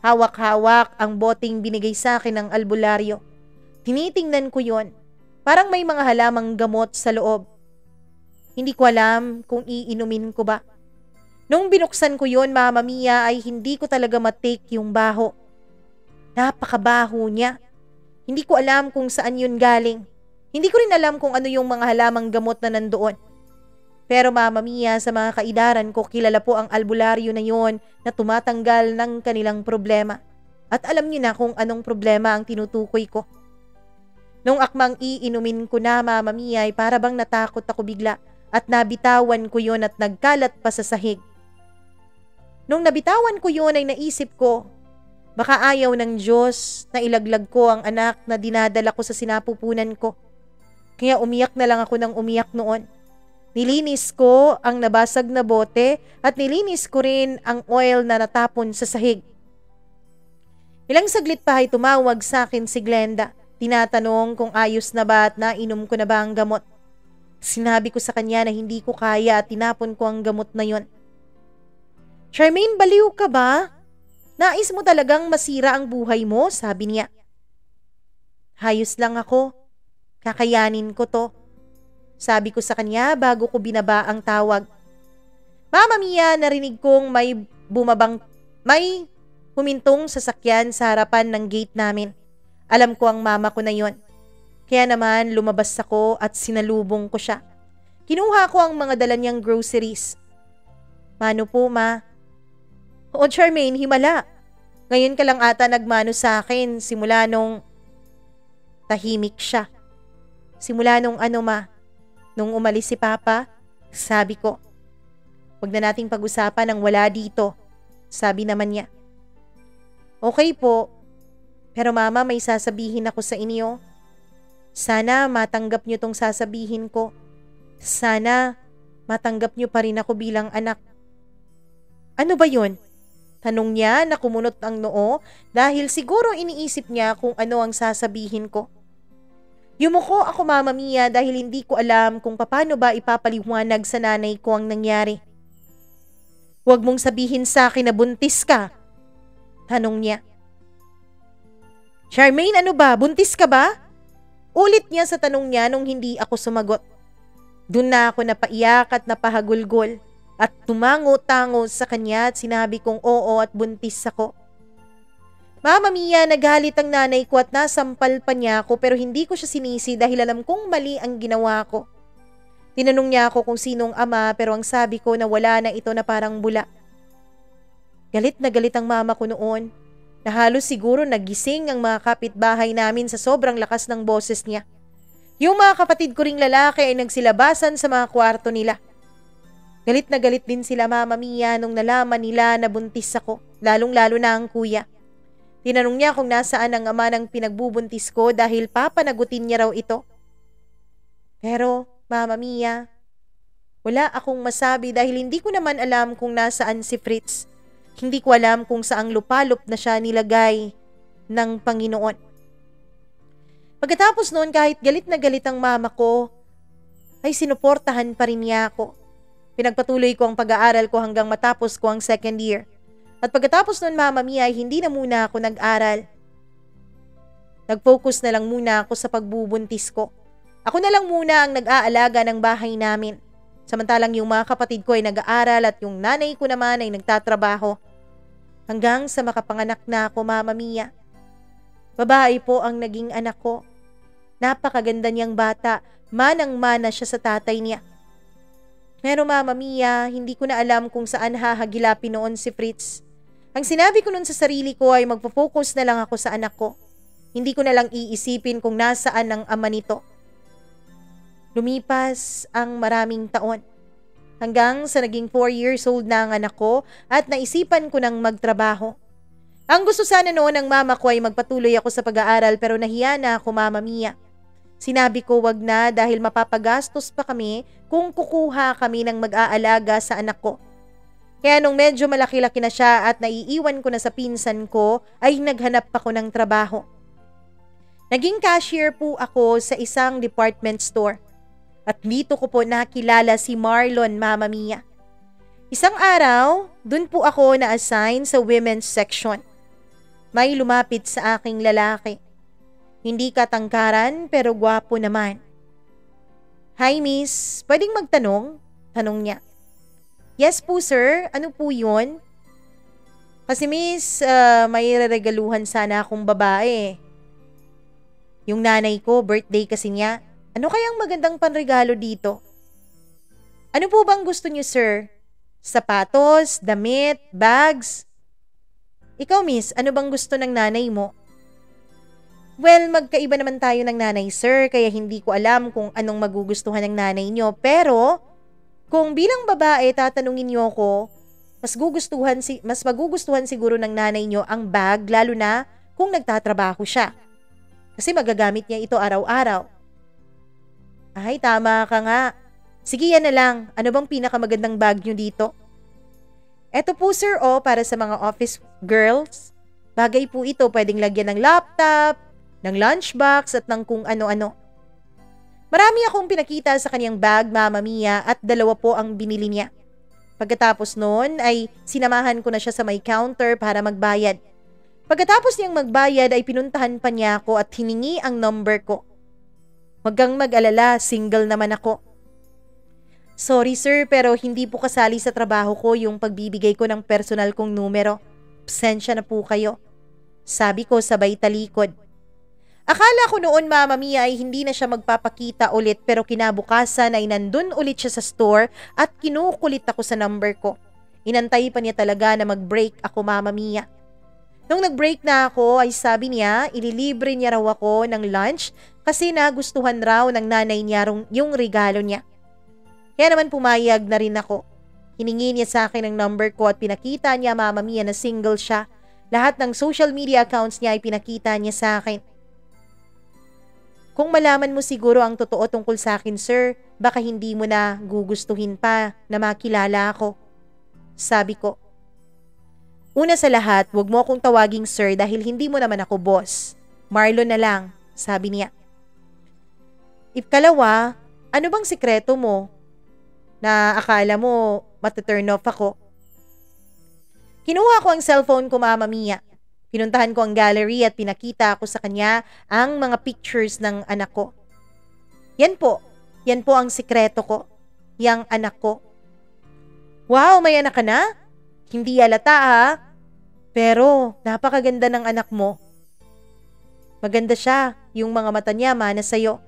Hawak-hawak ang boteng binigay sa akin ng albularyo. Tinitingnan ko yon. Parang may mga halamang gamot sa loob. Hindi ko alam kung iinumin ko ba. Nung binuksan ko yon, Mama Mia, ay hindi ko talaga matake yung baho. Napakabaho niya. Hindi ko alam kung saan yun galing. Hindi ko rin alam kung ano yung mga halamang gamot na nandoon. Pero Mama Mia, sa mga kaidaran ko, kilala po ang albularyo na yon na tumatanggal ng kanilang problema. At alam niyo na kung anong problema ang tinutukoy ko. Nung akmang iinumin ko na, Mama Mia, ay para bang natakot ako bigla at nabitawan ko yon at nagkalat pa sa sahig. Nung nabitawan ko yon ay naisip ko, baka ayaw ng Diyos na ilaglag ko ang anak na dinadala ko sa sinapupunan ko. Kaya umiyak na lang ako ng umiyak noon. Nilinis ko ang nabasag na bote at nilinis ko rin ang oil na natapon sa sahig. Ilang saglit pa ay tumawag sa akin si Glenda. Tinatanong kung ayos na ba at nainom ko na ba ang gamot. Sinabi ko sa kanya na hindi ko kaya at tinapon ko ang gamot na yon. Charmaine, baliw ka ba? Nais mo talagang masira ang buhay mo, sabi niya. Hayos lang ako. Kakayanin ko to. Sabi ko sa kanya bago ko binaba ang tawag. Mama Mia, narinig kong may humintong sasakyan sa harapan ng gate namin. Alam ko ang mama ko na yon. Kaya naman lumabas ako at sinalubong ko siya. Kinuha ko ang mga dala niyang groceries. Mano po, ma? Oo, Charmaine, himala. Ngayon ka lang ata nagmano sa akin simula nung tahimik siya. Simula nung ano, ma? Nung umalis si Papa, sabi ko. Huwag na nating pag-usapan ang wala dito, sabi naman niya. Okay po, pero mama, may sasabihin ako sa inyo. Sana matanggap niyo tong sasabihin ko. Sana matanggap niyo pa rin ako bilang anak. Ano ba yun? Tanong niya na kumunot ang noo dahil siguro iniisip niya kung ano ang sasabihin ko. Yumuko ako, Mama Mia, dahil hindi ko alam kung paano ba ipapaliwanag sa nanay ko ang nangyari. Huwag mong sabihin sa akin na buntis ka, tanong niya. Charmaine, ano ba? Buntis ka ba? Ulit niya sa tanong niya nung hindi ako sumagot. Doon na ako napaiyak at napahagulgol at tumango-tango sa kanya at sinabi kong oo at buntis ako. Mama Mia, nagalit ang nanay ko at nasampal pa niya ako pero hindi ko siya sinisi dahil alam kong mali ang ginawa ko. Tinanong niya ako kung sinong ama pero ang sabi ko na wala na ito na parang bula. Galit na galit ang mama ko noon na halos siguro nagising ang mga kapitbahay namin sa sobrang lakas ng boses niya. Yung mga kapatid ko ring lalaki ay nagsilabasan sa mga kwarto nila. Galit na galit din sila Mama Mia nung nalaman nila na buntis ako, lalong-lalo na ang kuya. Tinanong niya kung nasaan ang ama ng pinagbubuntis ko dahil papanagutin niya raw ito. Pero, Mama Mia, wala akong masabi dahil hindi ko naman alam kung nasaan si Fritz. Hindi ko alam kung saang lupalop na siya nilagay ng Panginoon. Pagkatapos noon kahit galit na galit ang mama ko, ay sinuportahan pa rin niya ako. Pinagpatuloy ko ang pag-aaral ko hanggang matapos ko ang second year. At pagkatapos noon Mama Mia ay hindi na muna ako nag-aral. Nag-focus na lang muna ako sa pagbubuntis ko. Ako na lang muna ang nag-aalaga ng bahay namin. Samantalang yung mga kapatid ko ay nag-aaral at yung nanay ko naman ay nagtatrabaho. Hanggang sa makapanganak na ako Mama Mia. Babae po ang naging anak ko. Napakaganda niyang bata, manang-mana siya sa tatay niya. Pero Mama Mia, hindi ko na alam kung saan hahagilapin noon si Fritz. Ang sinabi ko noon sa sarili ko ay magpo-focus na lang ako sa anak ko. Hindi ko na lang iisipin kung nasaan ang ama nito. Lumipas ang maraming taon. Hanggang sa naging 4 years old na ang anak ko at naisipan ko nang magtrabaho. Ang gusto sana noon ng mama ko ay magpatuloy ako sa pag-aaral pero nahiya na ako Mama Mia. Sinabi ko wag na dahil mapapagastos pa kami kung kukuha kami ng mag-aalaga sa anak ko. Kaya nung medyo malaki-laki na siya at naiiwan ko na sa pinsan ko ay naghanap ako ng trabaho. Naging cashier po ako sa isang department store. At dito ko po nakilala si Marlon Mama Mia. Isang araw, dun po ako na-assign sa women's section. May lumapit sa aking lalaki. Hindi katangkaran pero gwapo naman. Hi miss, pwedeng magtanong? Tanong niya. Yes po sir, ano po yun? Kasi miss, may regaluhan sana akong babae. Yung nanay ko, birthday kasi niya. Ano kayang magandang panregalo dito? Ano po bang gusto niyo sir? Sapatos, damit, bags? Ikaw miss, ano bang gusto ng nanay mo? Well, magkaiba naman tayo ng nanay sir, kaya hindi ko alam kung anong magugustuhan ng nanay nyo. Pero, kung bilang babae tatanungin nyo ako, mas magugustuhan siguro ng nanay nyo ang bag, lalo na kung nagtatrabaho siya. Kasi magagamit niya ito araw-araw. Ay, tama ka nga. Sige, yan na lang. Ano bang pinakamagandang bag nyo dito? Eto po sir, para sa mga office girls. Bagay po ito, pwedeng lagyan ng laptop, ng lunchbox at ng kung ano-ano. Marami akong pinakita sa kanyang bag, Mama Mia, at 2 po ang binili niya. Pagkatapos noon ay sinamahan ko na siya sa may counter para magbayad. Pagkatapos niyang magbayad ay pinuntahan pa niya ako at hiningi ang number ko. Huwag kang mag-alala, single naman ako. Sorry sir, pero hindi po kasali sa trabaho ko yung pagbibigay ko ng personal kong numero. Pasensya na po kayo. Sabi ko sabay talikod. Akala ko noon Mama Mia ay hindi na siya magpapakita ulit pero kinabukasan ay nandun ulit siya sa store at kinukulit ako sa number ko. Inantay pa niya talaga na mag-break ako Mama Mia. Nung nag-break na ako ay sabi niya ililibre niya raw ako ng lunch kasi nagustuhan raw ng nanay niya yung regalo niya. Kaya naman pumayag na rin ako. Hiningi niya sa akin ang number ko at pinakita niya Mama Mia na single siya. Lahat ng social media accounts niya ay pinakita niya sa akin. Kung malaman mo siguro ang totoo tungkol sa akin, sir, baka hindi mo na gugustuhin pa na makilala ako. Sabi ko. Una sa lahat, wag mo akong tawaging sir dahil hindi mo naman ako boss. Marlon na lang, sabi niya. Ikalawa, ano bang sikreto mo na akala mo mataturn off ako? Kinuha ko ang cellphone ko, Mama Mia. Pinuntahan ko ang gallery at pinakita ko sa kanya ang mga pictures ng anak ko. Yan po ang sikreto ko, yang anak ko. Wow, may anak ka na? Hindi halata ha? Pero napakaganda ng anak mo. Maganda siya, yung mga mata niya mana sa'yo.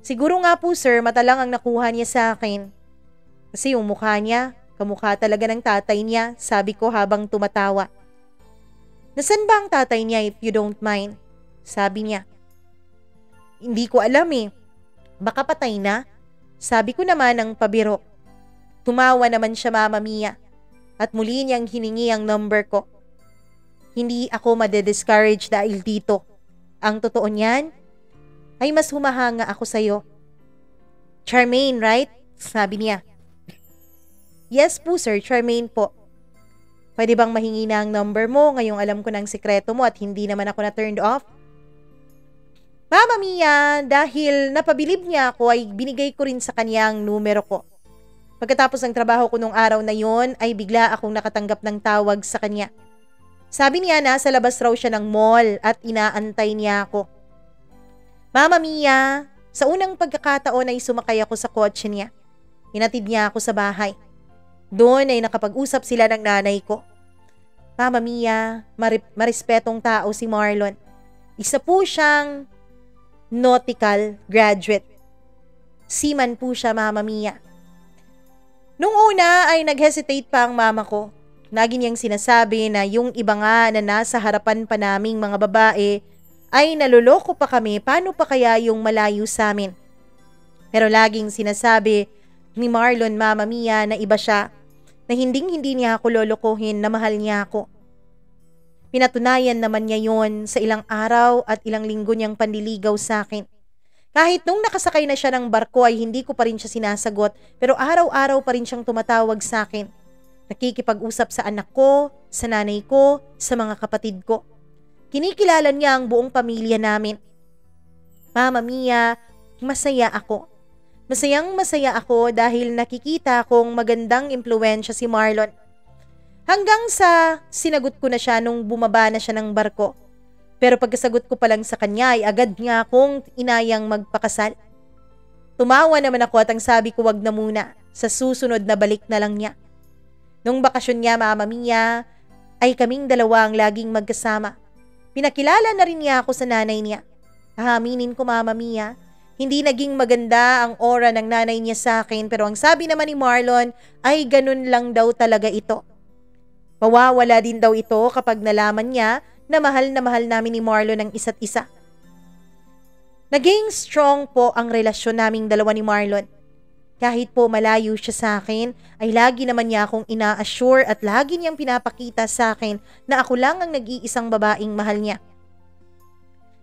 Siguro nga po sir, mata lang ang nakuha niya sa akin. Kasi yung mukha niya, kamukha talaga ng tatay niya, sabi ko habang tumatawa. Nasaan ba ang tatay niya if you don't mind? Sabi niya. Hindi ko alam eh. Baka patay na? Sabi ko naman ng pabiro. Tumawa naman siya Mama Mia at muli niyang hiningi ang number ko. Hindi ako madediscourage dahil dito. Ang totoo niyan ay mas humahanga ako sa'yo. Charmaine, right? Sabi niya. Yes po sir, Charmaine po. Pwede bang mahingi na ang number mo ngayong alam ko ng sikreto mo at hindi naman ako na turned off? Mama Mia, dahil napabilib niya ako ay binigay ko rin sa kanya ang numero ko. Pagkatapos ng trabaho ko nung araw na yon ay bigla akong nakatanggap ng tawag sa kanya. Sabi niya na sa labas raw siya ng mall at inaantay niya ako. Mama Mia, sa unang pagkakataon ay sumakay ako sa kotse niya. Hinatid niya ako sa bahay. Doon ay nakapag-usap sila ng nanay ko. Mama Mia, marespetong tao si Marlon. Isa po siyang nautical graduate. Seaman po siya, Mama Mia. Nung una ay nag-hesitate pa ang mama ko. Lagi niyang sinasabi na yung iba nga na nasa harapan pa naming mga babae ay naloloko pa kami, paano pa kaya yung malayo sa amin? Pero laging sinasabi ni Marlon, Mama Mia, na iba siya, na hindi niya ako lolokohin, na mahal niya ako. Pinatunayan naman niya yon sa ilang araw at ilang linggo niyang panliligaw sa akin. Kahit nung nakasakay na siya ng barko ay hindi ko pa rin siya sinasagot, pero araw-araw pa rin siyang tumatawag sa akin. Nakikipag-usap sa anak ko, sa nanay ko, sa mga kapatid ko. Kinikilala niya ang buong pamilya namin. Mama Mia, masaya ako. Masayang-masaya ako dahil nakikita kong magandang impluwensya si Marlon. Hanggang sa sinagot ko na siya nung bumaba na siya ng barko. Pero pagkasagot ko pa lang sa kanya ay agad nga akong inayang magpakasal. Tumawa naman ako at ang sabi ko wag na muna, sa susunod na balik na lang niya. Nung bakasyon niya, Mama Mia, ay kaming dalawa ang laging magkasama. Pinakilala na rin niya ako sa nanay niya. Aaminin ko, Mama Mia, hindi naging maganda ang aura ng nanay niya sa akin pero ang sabi naman ni Marlon ay ganun lang daw talaga ito. Mawawala din daw ito kapag nalaman niya na mahal namin ni Marlon ang isa't isa. Naging strong po ang relasyon naming dalawa ni Marlon. Kahit po malayo siya sa akin, ay lagi naman niya akong ina-assure at lagi niyang pinapakita sa akin na ako lang ang nag-iisang babaeng mahal niya.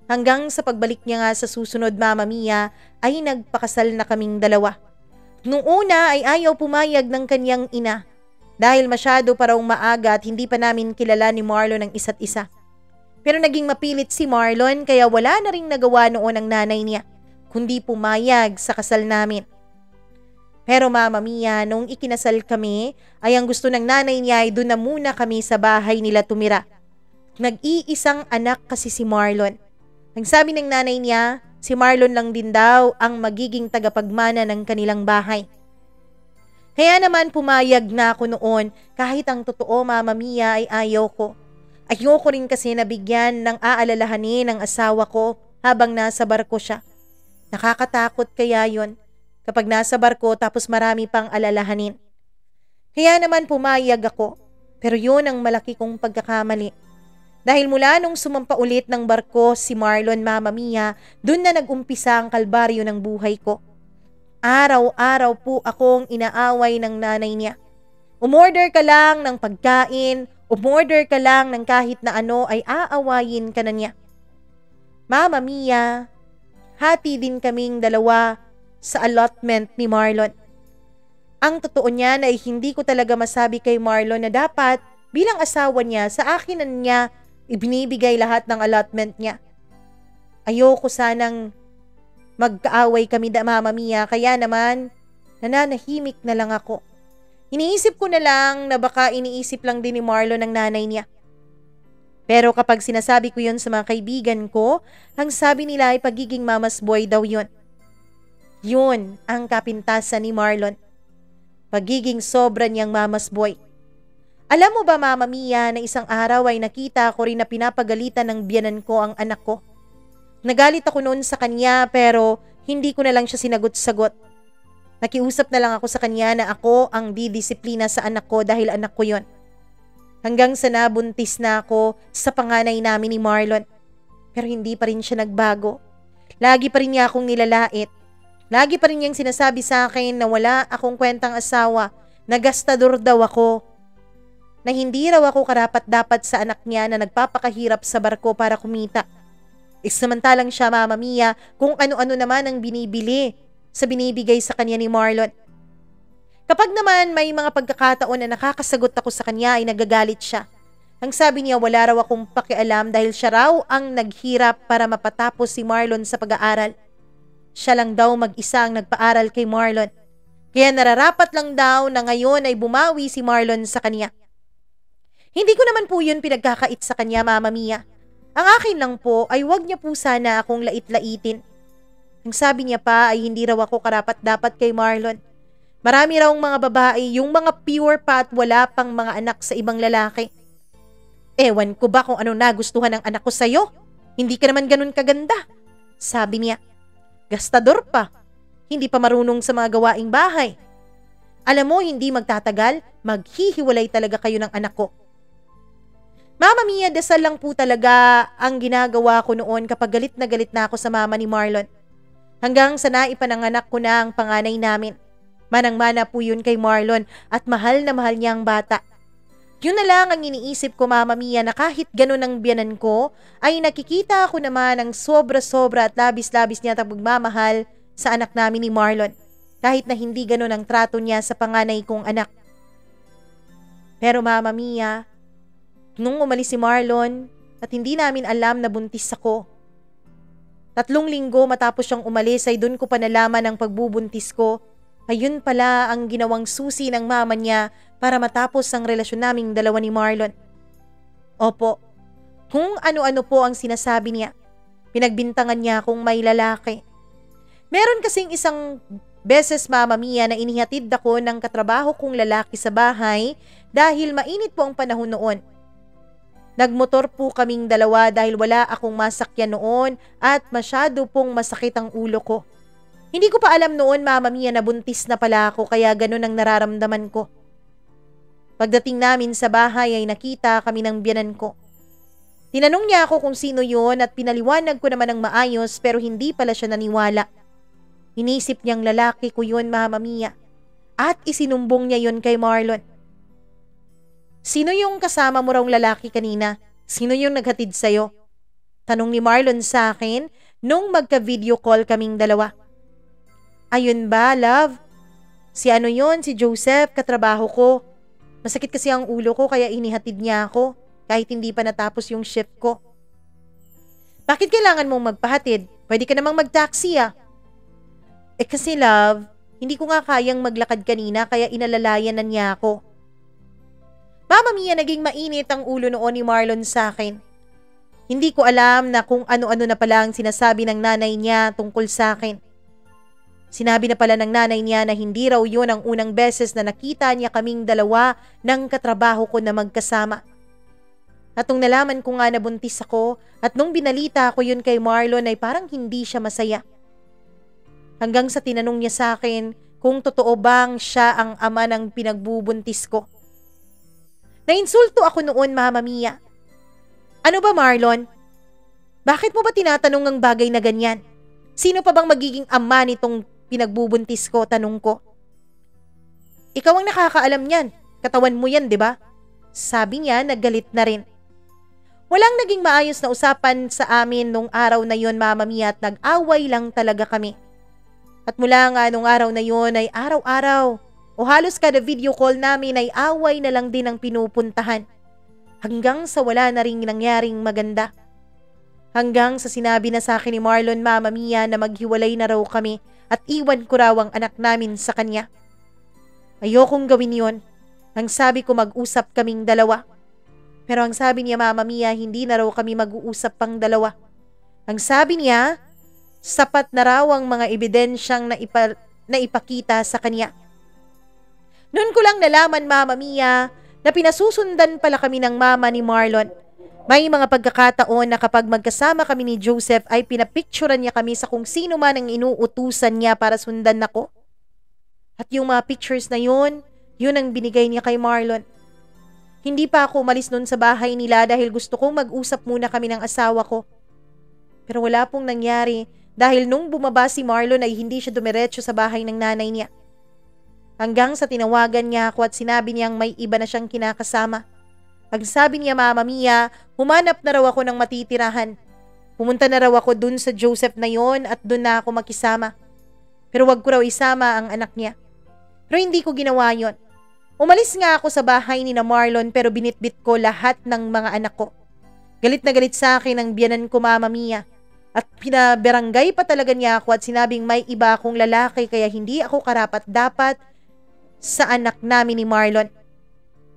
Hanggang sa pagbalik niya nga sa susunod, Mama Mia, ay nagpakasal na kaming dalawa. Nung una ay ayaw pumayag ng kanyang ina dahil masyado pa raw maaga at hindi pa namin kilala ni Marlon ang isa't isa. Pero naging mapilit si Marlon kaya wala na ring nagawa noon ang nanay niya, kundi pumayag sa kasal namin. Pero Mama Mia, nung ikinasal kami, ay ang gusto ng nanay niya ay doon na muna kami sa bahay nila tumira. Nag-iisang anak kasi si Marlon. Ang sabi ng nanay niya, si Marlon lang din daw ang magiging tagapagmana ng kanilang bahay. Kaya naman pumayag na ako noon kahit ang totoo, Mama Mia, ay ayaw ko. Ayoko rin kasi nabigyan ng aalalahanin ng asawa ko habang nasa barko siya. Nakakatakot kaya yon kapag nasa barko tapos marami pang alalahanin. Kaya naman pumayag ako, pero yun ang malaki kong pagkakamali. Dahil mula nung sumampa ulit ng barko si Marlon, Mama Mia, dun na nag-umpisa ang kalbaryo ng buhay ko. Araw-araw po akong inaaway ng nanay niya. Umorder ka lang ng pagkain, umorder ka lang ng kahit na ano ay aawayin ka na niya. Mama Mia, hati din kaming dalawa sa allotment ni Marlon. Ang totoo niyan ay hindi ko talaga masabi kay Marlon na dapat bilang asawa niya sa akin na niya ibinibigay lahat ng allotment niya. Ayoko sanang magkaaway kami Mama Mia, kaya naman nananahimik na lang ako. Iniisip ko na lang na baka iniisip lang din ni Marlon ang nanay niya. Pero kapag sinasabi ko yun sa mga kaibigan ko, ang sabi nila ay pagiging mama's boy daw yun. Yun ang kapintasan ni Marlon. Pagiging sobra niyang mama's boy. Alam mo ba, Mama Mia, na isang araw ay nakita ko rin na pinapagalitan ng biyanan ko ang anak ko. Nagalit ako noon sa kanya pero Hindi ko na lang siya sinagot-sagot. Nakiusap na lang ako sa kanya na ako ang didisiplina sa anak ko dahil anak ko yon. Hanggang sa nabuntis na ako sa panganay namin ni Marlon. Pero hindi pa rin siya nagbago. Lagi pa rin niya akong nilalait. Lagi pa rin niyang sinasabi sa akin na wala akong kwentang asawa, na gastador daw ako. Na hindi raw ako karapat-dapat sa anak niya na nagpapakahirap sa barko para kumita. Samantalang siya, Mama Mia, kung ano-ano naman ang binibili sa binibigay sa kanya ni Marlon. Kapag naman may mga pagkakataon na nakakasagot ako sa kanya ay nagagalit siya. Ang sabi niya wala raw akong pakialam dahil siya raw ang naghirap para mapatapos si Marlon sa pag-aaral. Siya lang daw mag-isa ang nagpaaral kay Marlon. Kaya nararapat lang daw na ngayon ay bumawi si Marlon sa kanya. Hindi ko naman po yun pinagkakait sa kanya, Mama Mia. Ang akin lang po ay wag niya po sana akong lait-laitin. Ang sabi niya pa ay hindi raw ako karapat-dapat kay Marlon. Marami raw mga babae, yung mga pure pa at wala pang mga anak sa ibang lalaki. Ewan ko ba kung anong nagustuhan ng anak ko sa'yo? Hindi ka naman ganun kaganda. Sabi niya. Gastador pa. Hindi pa marunong sa mga gawaing bahay. Alam mo, hindi magtatagal, maghihiwalay talaga kayo ng anak ko. Mama Mia, dasal lang po talaga ang ginagawa ko noon kapag galit na ako sa mama ni Marlon. Hanggang sa naipananganak ko na ang panganay namin. Manang-mana po yun kay Marlon at mahal na mahal niya ang bata. Yun na lang ang iniisip ko, Mama Mia, na kahit ganun ang biyanan ko, ay nakikita ako naman ang sobra-sobra at labis-labis niya at pagmamahal sa anak namin ni Marlon. Kahit na hindi ganun ang trato niya sa panganay kong anak. Pero Mama Mia, nung umalis si Marlon at hindi namin alam na buntis ako. 3 linggo matapos siyang umalis ay dun ko pa nalaman ang pagbubuntis ko. Ayun pala ang ginawang susi ng mama niya para matapos ang relasyon naming dalawa ni Marlon. Opo, kung ano-ano po ang sinasabi niya. Pinagbintangan niya akong may lalaki. Meron kasing isang beses, Mama Mia, na inihatid ako ng katrabaho kong lalaki sa bahay dahil mainit po ang panahon noon. Nagmotor po kaming dalawa dahil wala akong masakyan noon at masyado pong masakit ang ulo ko. Hindi ko pa alam noon, Mama Mia, na buntis na pala ako kaya ganun ang nararamdaman ko. Pagdating namin sa bahay ay nakita kami ng biyanan ko. Tinanong niya ako kung sino yun at pinaliwanag ko naman ng maayos pero hindi pala siya naniwala. Inisip niyang lalaki ko yun, Mama Mia, at isinumbong niya yun kay Marlon. Sino yung kasama mo raw lalaki kanina? Sino yung naghatid sa'yo? Tanong ni Marlon sa akin nung magka-video call kaming dalawa. Ayun ba, love? Si ano yun? Si Joseph, katrabaho ko. Masakit kasi ang ulo ko kaya inihatid niya ako kahit hindi pa natapos yung shift ko. Bakit kailangan mong magpahatid? Pwede ka namang mag-taxi ah. Kasi love, hindi ko nga kayang maglakad kanina kaya inalalayan na niya ako. Mama Mia, naging mainit ang ulo noon ni Marlon sa akin. Hindi ko alam na kung ano-ano na pala ang sinasabi ng nanay niya tungkol sa akin. Sinabi na pala ng nanay niya na hindi raw yun ang unang beses na nakita niya kaming dalawa ng katrabaho ko na magkasama. At nung nalaman ko nga na buntis ako at nung binalita ko yun kay Marlon ay parang hindi siya masaya. Hanggang sa tinanong niya sa akin kung totoo bang siya ang ama ng pinagbubuntis ko. Nainsulto ako noon, Mama Mia. Ano ba, Marlon? Bakit mo ba tinatanong ang bagay na ganyan? Sino pa bang magiging ama nitong pinagbubuntis ko, tanong ko. Ikaw ang nakakaalam niyan. Katawan mo yan, di ba? Sabi niya, naggalit na rin. Walang naging maayos na usapan sa amin nung araw na yon, Mama Mia, at nag-away lang talaga kami. At mula nga nung araw na yon ay araw-araw o halos kada video call namin ay away na lang din ang pinupuntahan. Hanggang sa wala na ring nangyaring maganda. Hanggang sa sinabi na sa akin ni Marlon, Mama Mia, na maghiwalay na raw kami at iwan ko raw ang anak namin sa kanya. Ayokong gawin yon. Ang sabi ko mag-usap kaming dalawa. Pero ang sabi niya, Mama Mia, hindi na raw kami mag-uusap pang dalawa. Ang sabi niya, sapat na raw ang mga ebidensyang naipakita sa kanya. Noon ko lang nalaman, Mama Mia, na pinasusundan pala kami ng mama ni Marlon. May mga pagkakataon na kapag magkasama kami ni Joseph ay pinapicturan niya kami sa kung sino man ang inuutusan niya para sundan ako. At yung mga pictures na yun ang binigay niya kay Marlon. Hindi pa ako umalis nun sa bahay nila dahil gusto kong mag-usap muna kami ng asawa ko. Pero wala pong nangyari dahil nung bumaba si Marlon ay hindi siya dumiretso sa bahay ng nanay niya. Hanggang sa tinawagan niya ako at sinabi niyang may iba na siyang kinakasama. Pag sabi niya, Mama Mia, humanap na raw ako ng matitirahan. Pumunta na raw ako dun sa Joseph na yon at dun na ako makisama. Pero wag ko raw isama ang anak niya. Pero hindi ko ginawa yon. Umalis nga ako sa bahay ni na Marlon pero binitbit ko lahat ng mga anak ko. Galit na galit sa akin ang biyanan ko, Mama Mia. At pinabarangay pa talaga niya ako at sinabing may iba akong lalaki kaya hindi ako karapat-dapat sa anak namin ni Marlon.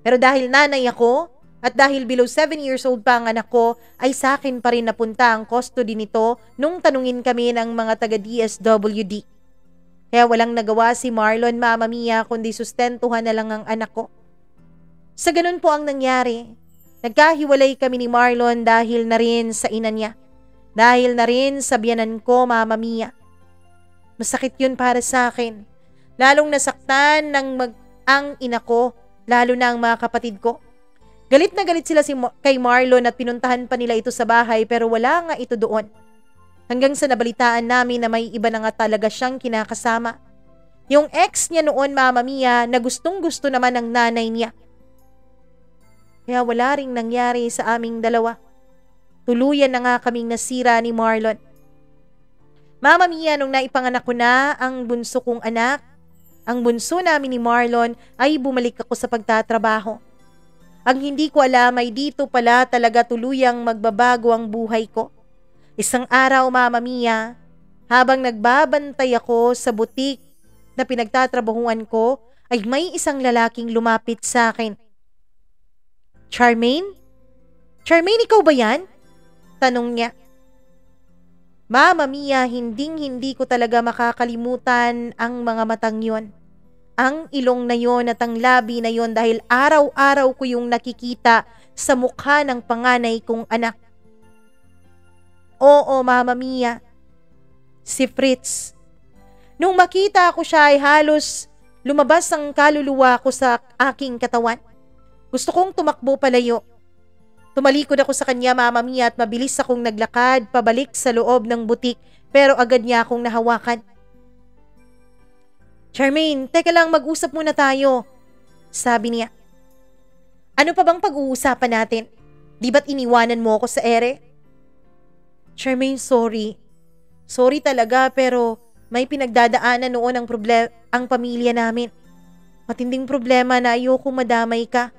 Pero dahil nanay ako, at dahil below 7 years old pa ang anak ko, ay sa akin pa rin napunta ang custody nito nung tanungin kami ng mga taga-DSWD. Kaya walang nagawa si Marlon, Mama Mia, kundi sustentuhan na lang ang anak ko. Sa ganun po ang nangyari. Nagkahiwalay kami ni Marlon dahil na rin sa ina niya. Dahil na rin sa biyanan ko, Mama Mia. Masakit yun para sa akin. Lalong nasaktan ang ina ko, lalo na ang mga kapatid ko. Galit na galit sila kay Marlon at pinuntahan pa nila ito sa bahay pero wala nga ito doon. Hanggang sa nabalitaan namin na may iba na nga talaga siyang kinakasama. Yung ex niya noon, Mama Mia, na gustong-gusto naman ng nanay niya. Kaya wala ring nangyari sa aming dalawa. Tuluyan na nga kaming nasira ni Marlon. Mama Mia, nung naipanganak ko na ang bunso kong anak, ang bunso namin ni Marlon ay bumalik ako sa pagtatrabaho. Ang hindi ko alam ay dito pala talaga tuluyang magbabago ang buhay ko. Isang araw, Mama Mia, habang nagbabantay ako sa butik na pinagtatrabahuan ko, ay may isang lalaking lumapit sa akin. Charmaine? Charmaine, ikaw ba yan? Tanong niya. Mama Mia, hinding-hindi ko talaga makakalimutan ang mga matang yon. Ang ilong na yon at ang labi na yon dahil araw-araw ko yung nakikita sa mukha ng panganay kong anak. Oo, Mama Mia. Si Fritz. Nung makita ko siya ay halos lumabas ang kaluluwa ko sa aking katawan. Gusto kong tumakbo palayo. Tumalikod ako sa kanya, Mama Mia, at mabilis akong naglakad pabalik sa loob ng butik pero agad niya akong nahawakan. Charmaine, teka lang, mag-usap muna tayo. Sabi niya. Ano pa bang pag-uusapan natin? Di ba't iniwanan mo ako sa ere? Charmaine, sorry. Sorry talaga pero may pinagdadaanan noon ang pamilya namin. Matinding problema na ayoko madamay ka.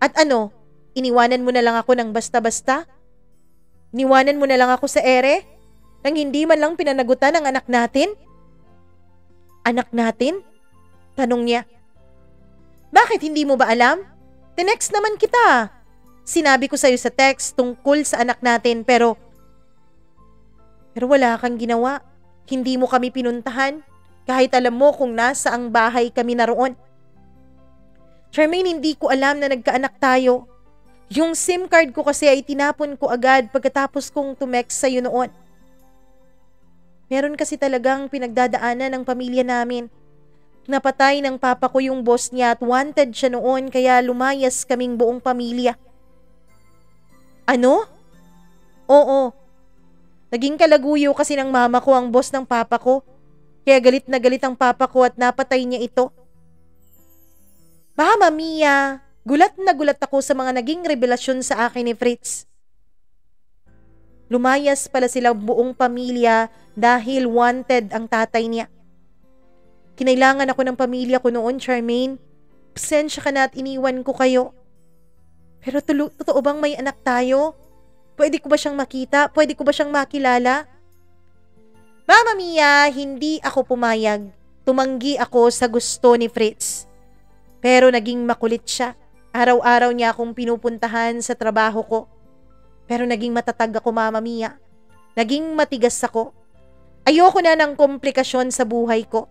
At ano, iniwanan mo na lang ako ng basta-basta? Iniwanan mo na lang ako sa ere? Nang hindi man lang pinanagutan ang anak natin? Anak natin? Tanong niya. Bakit hindi mo ba alam? Tinext naman kita. Sinabi ko sa'yo sa text tungkol sa anak natin pero wala kang ginawa. Hindi mo kami pinuntahan kahit alam mo kung nasa ang bahay kami naroon. Charmaine, hindi ko alam na nagkaanak tayo. Yung SIM card ko kasi ay tinapon ko agad pagkatapos kong tumext sa'yo noon. Meron kasi talagang pinagdadaanan ng pamilya namin. Napatay ng papa ko yung boss niya at wanted siya noon kaya lumayas kaming buong pamilya. Ano? Oo. Naging kalaguyo kasi ng mama ko ang boss ng papa ko. Kaya galit na galit ang papa ko at napatay niya ito. Mama Mia, gulat na gulat ako sa mga naging revelasyon sa akin ni Fritz. Lumayas pala sila buong pamilya dahil wanted ang tatay niya. Kinailangan ako ng pamilya ko noon, Charmaine. Pasensya ka na at iniwan ko kayo. Pero totoo bang may anak tayo? Pwede ko ba siyang makita? Pwede ko ba siyang makilala? Mama Mia, hindi ako pumayag. Tumanggi ako sa gusto ni Fritz. Pero naging makulit siya. Araw-araw niya akong pinupuntahan sa trabaho ko. Pero naging matatag ako, Mama Mia. Naging matigas ako. Ayoko na ng komplikasyon sa buhay ko.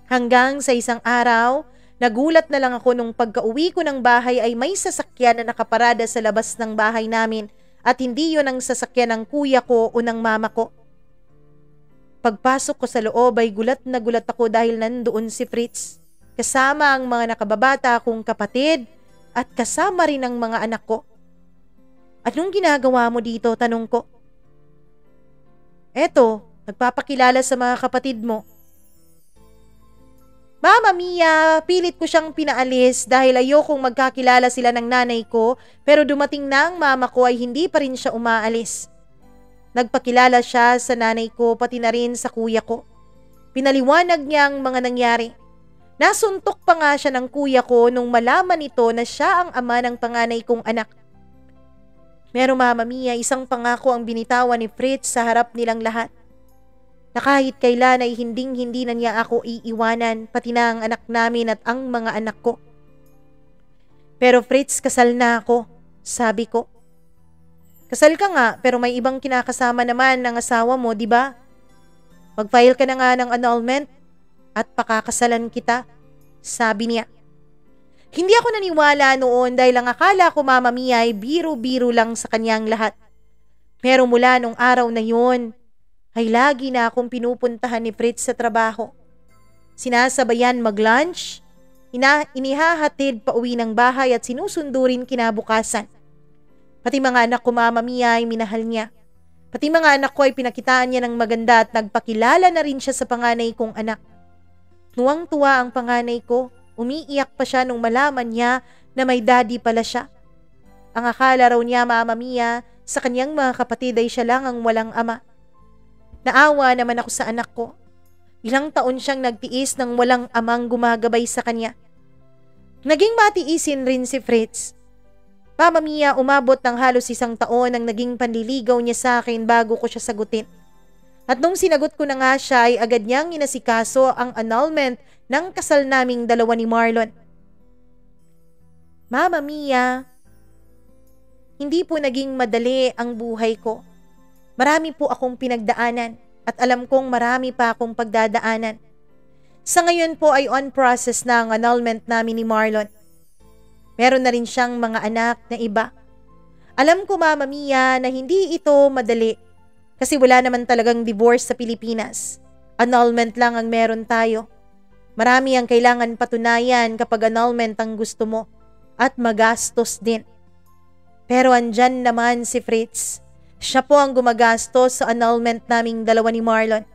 Hanggang sa isang araw, Nagulat na lang ako nung pagka-uwi ko ng bahay ay may sasakyan na nakaparada sa labas ng bahay namin at hindi yon ang sasakyan ng kuya ko o ng mama ko. Pagpasok ko sa loob ay gulat na gulat ako dahil nandoon si Fritz, kasama ang mga nakababata kong kapatid at kasama rin ang mga anak ko. Anong ginagawa mo dito? Tanong ko. Eto, nagpapakilala sa mga kapatid mo. Mama Mia, pilit ko siyang pinaalis dahil ayokong magkakilala sila ng nanay ko, pero dumating na ang mama ko ay hindi pa rin siya umaalis. Nagpakilala siya sa nanay ko pati na rin sa kuya ko. Pinaliwanag niya ang mga nangyari. Nasuntok pa nga siya ng kuya ko nung malaman nito na siya ang ama ng panganay kong anak. Pero Mama Mia, isang pangako ang binitawan ni Fritz sa harap nilang lahat. Na kahit kailan ay hinding-hindi na niya ako iiwanan, pati na ang anak namin at ang mga anak ko. Pero Fritz, kasal na ako, sabi ko. Kasal ka nga, pero may ibang kinakasama naman ng asawa mo, di ba? Mag-file ka na nga ng annulment at pakakasalan kita, sabi niya. Hindi ako naniwala noon dahil ang akala ko Mama Mia ay biro-biro lang sa kanyang lahat. Pero mula nung araw na yun, ay lagi na akong pinupuntahan ni Fritz sa trabaho. Sinasabayan mag-lunch, inihahatid pa uwi ng bahay at sinusundo rin kinabukasan. Pati mga anak ko Mama Mia ay minahal niya. Pati mga anak ko ay pinakitaan niya ng maganda at nagpakilala na rin siya sa panganay kong anak. Tuwang-tuwa ang panganay ko, umiiyak pa siya nung malaman niya na may daddy pala siya. Ang akala raw niya Mama Mia sa kanyang mga kapatid ay siya lang ang walang ama. Naawa naman ako sa anak ko. Ilang taon siyang nagtiis ng walang amang gumagabay sa kanya. Naging matiisin rin si Fritz. Mama Mia, umabot ng halos 1 taon ang naging panliligaw niya sa akin bago ko siya sagutin. At nung sinagot ko na nga siya ay agad niyang inasikaso ang annulment ng kasal naming dalawa ni Marlon. Mama Mia, hindi po naging madali ang buhay ko. Marami po akong pinagdaanan at alam kong marami pa akong pagdadaanan. Sa ngayon po ay on process na ang annulment namin ni Marlon. Meron na rin siyang mga anak na iba. Alam ko Mama Mia na hindi ito madali kasi wala naman talagang divorce sa Pilipinas. Annulment lang ang meron tayo. Marami ang kailangan patunayan kapag annulment ang gusto mo at magastos din. Pero andyan naman si Fritz. Siya po ang gumagastos sa annulment naming dalawa ni Marlon.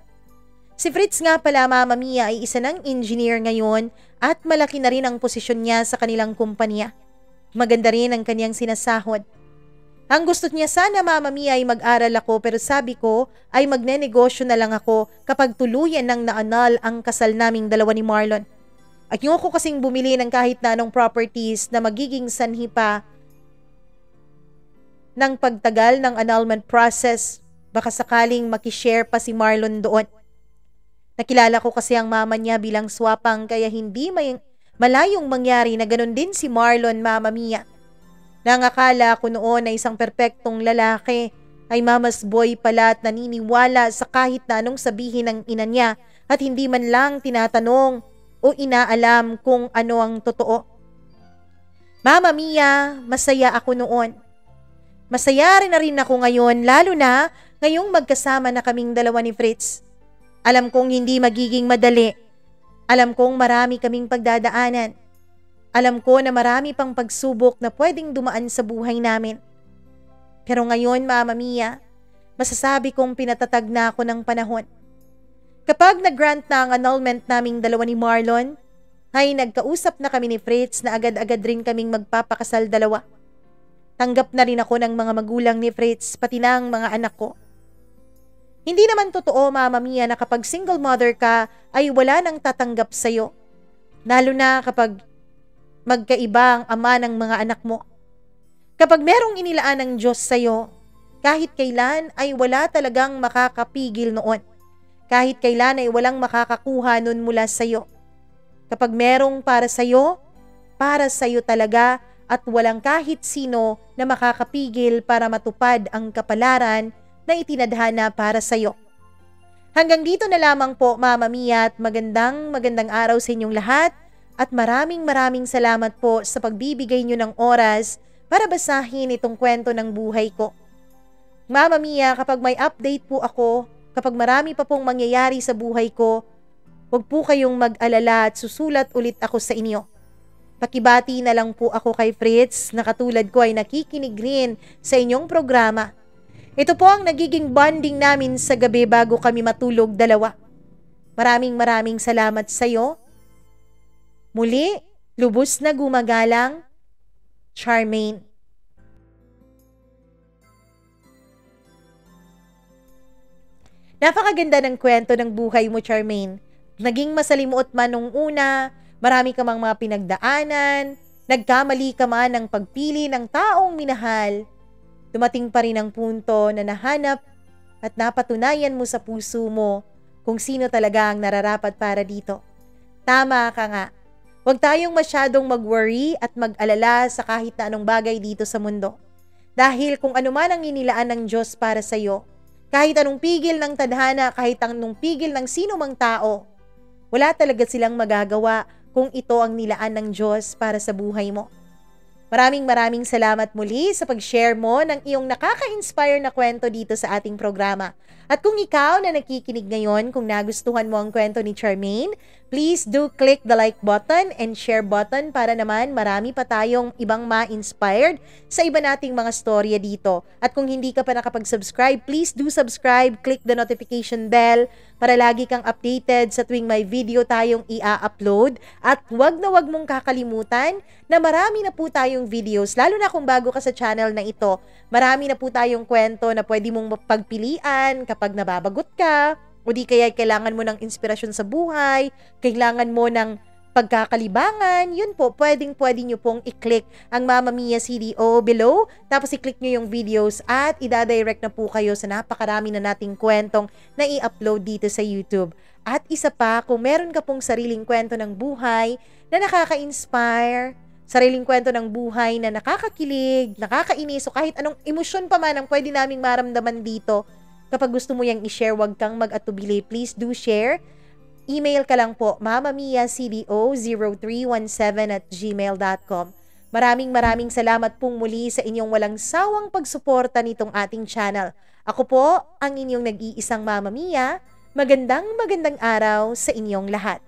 Si Fritz nga pala Mama Mia ay isa ng engineer ngayon at malaki na rin ang posisyon niya sa kanilang kumpanya. Maganda rin ang kanyang sinasahod. Ang gusto niya sana Mama Mia ay mag-aral ako pero sabi ko ay magnenegosyo na lang ako kapag tuluyan ng na-annul ang kasal naming dalawa ni Marlon. Ayoko kasing bumili ng kahit na anong properties na magiging sanhi pa ng pagtagal ng annulment process, baka sakaling makishare pa si Marlon doon. Nakilala ko kasi ang mama niya bilang swapang kaya hindi malayong mangyari na ganun din si Marlon Mama Mia. Nangakala ko noon na isang perpektong lalaki ay mama's boy pala at naniniwala sa kahit na anong sabihin ng ina niya at hindi man lang tinatanong o inaalam kung ano ang totoo. Mama Mia, masaya ako noon. Masaya rin na rin ako ngayon lalo na ngayong magkasama na kaming dalawa ni Fritz. Alam kong hindi magiging madali. Alam kong marami kaming pagdadaanan. Alam ko na marami pang pagsubok na pwedeng dumaan sa buhay namin. Pero ngayon Mama Mia, masasabi kong pinatatag na ako ng panahon. Kapag nag-grant na ang annulment naming dalawa ni Marlon, ay nagkausap na kami ni Fritz na agad-agad rin kaming magpapakasal dalawa. Tanggap na rin ako ng mga magulang ni Fritz pati ng mga anak ko. Hindi naman totoo Mama Mia na kapag single mother ka ay wala nang tatanggap sa'yo. Lalo na kapag magkaiba ang ama ng mga anak mo. Kapag merong inilaan ng Diyos sa'yo, kahit kailan ay wala talagang makakapigil noon. Kahit kailan ay walang makakakuha nun mula sa'yo. Kapag merong para sa'yo talaga at walang kahit sino na makakapigil para matupad ang kapalaran na itinadhana para sa'yo. Hanggang dito na lamang po Mama Mia at magandang araw sa inyong lahat. At maraming salamat po sa pagbibigay nyo ng oras para basahin itong kwento ng buhay ko. Mama Mia, kapag may update po ako, kapag marami pa pong mangyayari sa buhay ko, huwag po kayong mag-alala at susulat ulit ako sa inyo. Pakibati na lang po ako kay Fritz na katulad ko ay nakikinig rin sa inyong programa. Ito po ang nagiging bonding namin sa gabi bago kami matulog dalawa. Maraming salamat sa iyo. Muli, lubos na gumagalang, Charmaine. Napakaganda ng kwento ng buhay mo, Charmaine. Naging masalimuot man nung una, marami ka mang mga pinagdaanan, nagkamali ka man ng pagpili ng taong minahal. Dumating pa rin ang punto na nahanap at napatunayan mo sa puso mo kung sino talaga ang nararapat para dito. Tama ka nga. Huwag tayong masyadong mag-worry at mag-alala sa kahit na anong bagay dito sa mundo. Dahil kung ano man ang inilaan ng Diyos para sa iyo, kahit anong pigil ng tadhana, kahit anong pigil ng sino mang tao, wala talaga silang magagawa kung ito ang nilaan ng Diyos para sa buhay mo. Maraming salamat muli sa pag-share mo ng iyong nakaka-inspire na kwento dito sa ating programa. At kung ikaw na nakikinig ngayon, kung nagustuhan mo ang kwento ni Charmaine, please do click the like button and share button para naman marami pa tayong ibang ma-inspired sa iba nating mga storya dito. At kung hindi ka pa nakapag-subscribe, please do subscribe, click the notification bell para lagi kang updated sa tuwing may video tayong i-upload. At wag mong kakalimutan na marami na po tayong videos, lalo na kung bago ka sa channel na ito, marami na po tayong kwento na pwede mong pagpilian kapag nababagot ka, o di kaya kailangan mo ng inspirasyon sa buhay, kailangan mo ng pagkakalibangan, yun po, pwede nyo pong i-click ang Mama Mia CDO below, tapos i-click nyo yung videos at i-direct na po kayo sa napakarami na nating kwentong na i-upload dito sa YouTube. At isa pa, kung meron ka pong sariling kwento ng buhay na nakaka-inspire, sariling kwento ng buhay na nakakakilig, nakakainis, o kahit anong emosyon pa man ang pwede naming maramdaman dito, kapag gusto mo yang i-share, wag kang mag-atubili. Please do share. Email ka lang po, mamamiacdo0317@gmail.com. Maraming salamat pong muli sa inyong walang sawang pagsuporta nitong ating channel. Ako po, ang inyong nag-iisang Mama Mia. Magandang araw sa inyong lahat.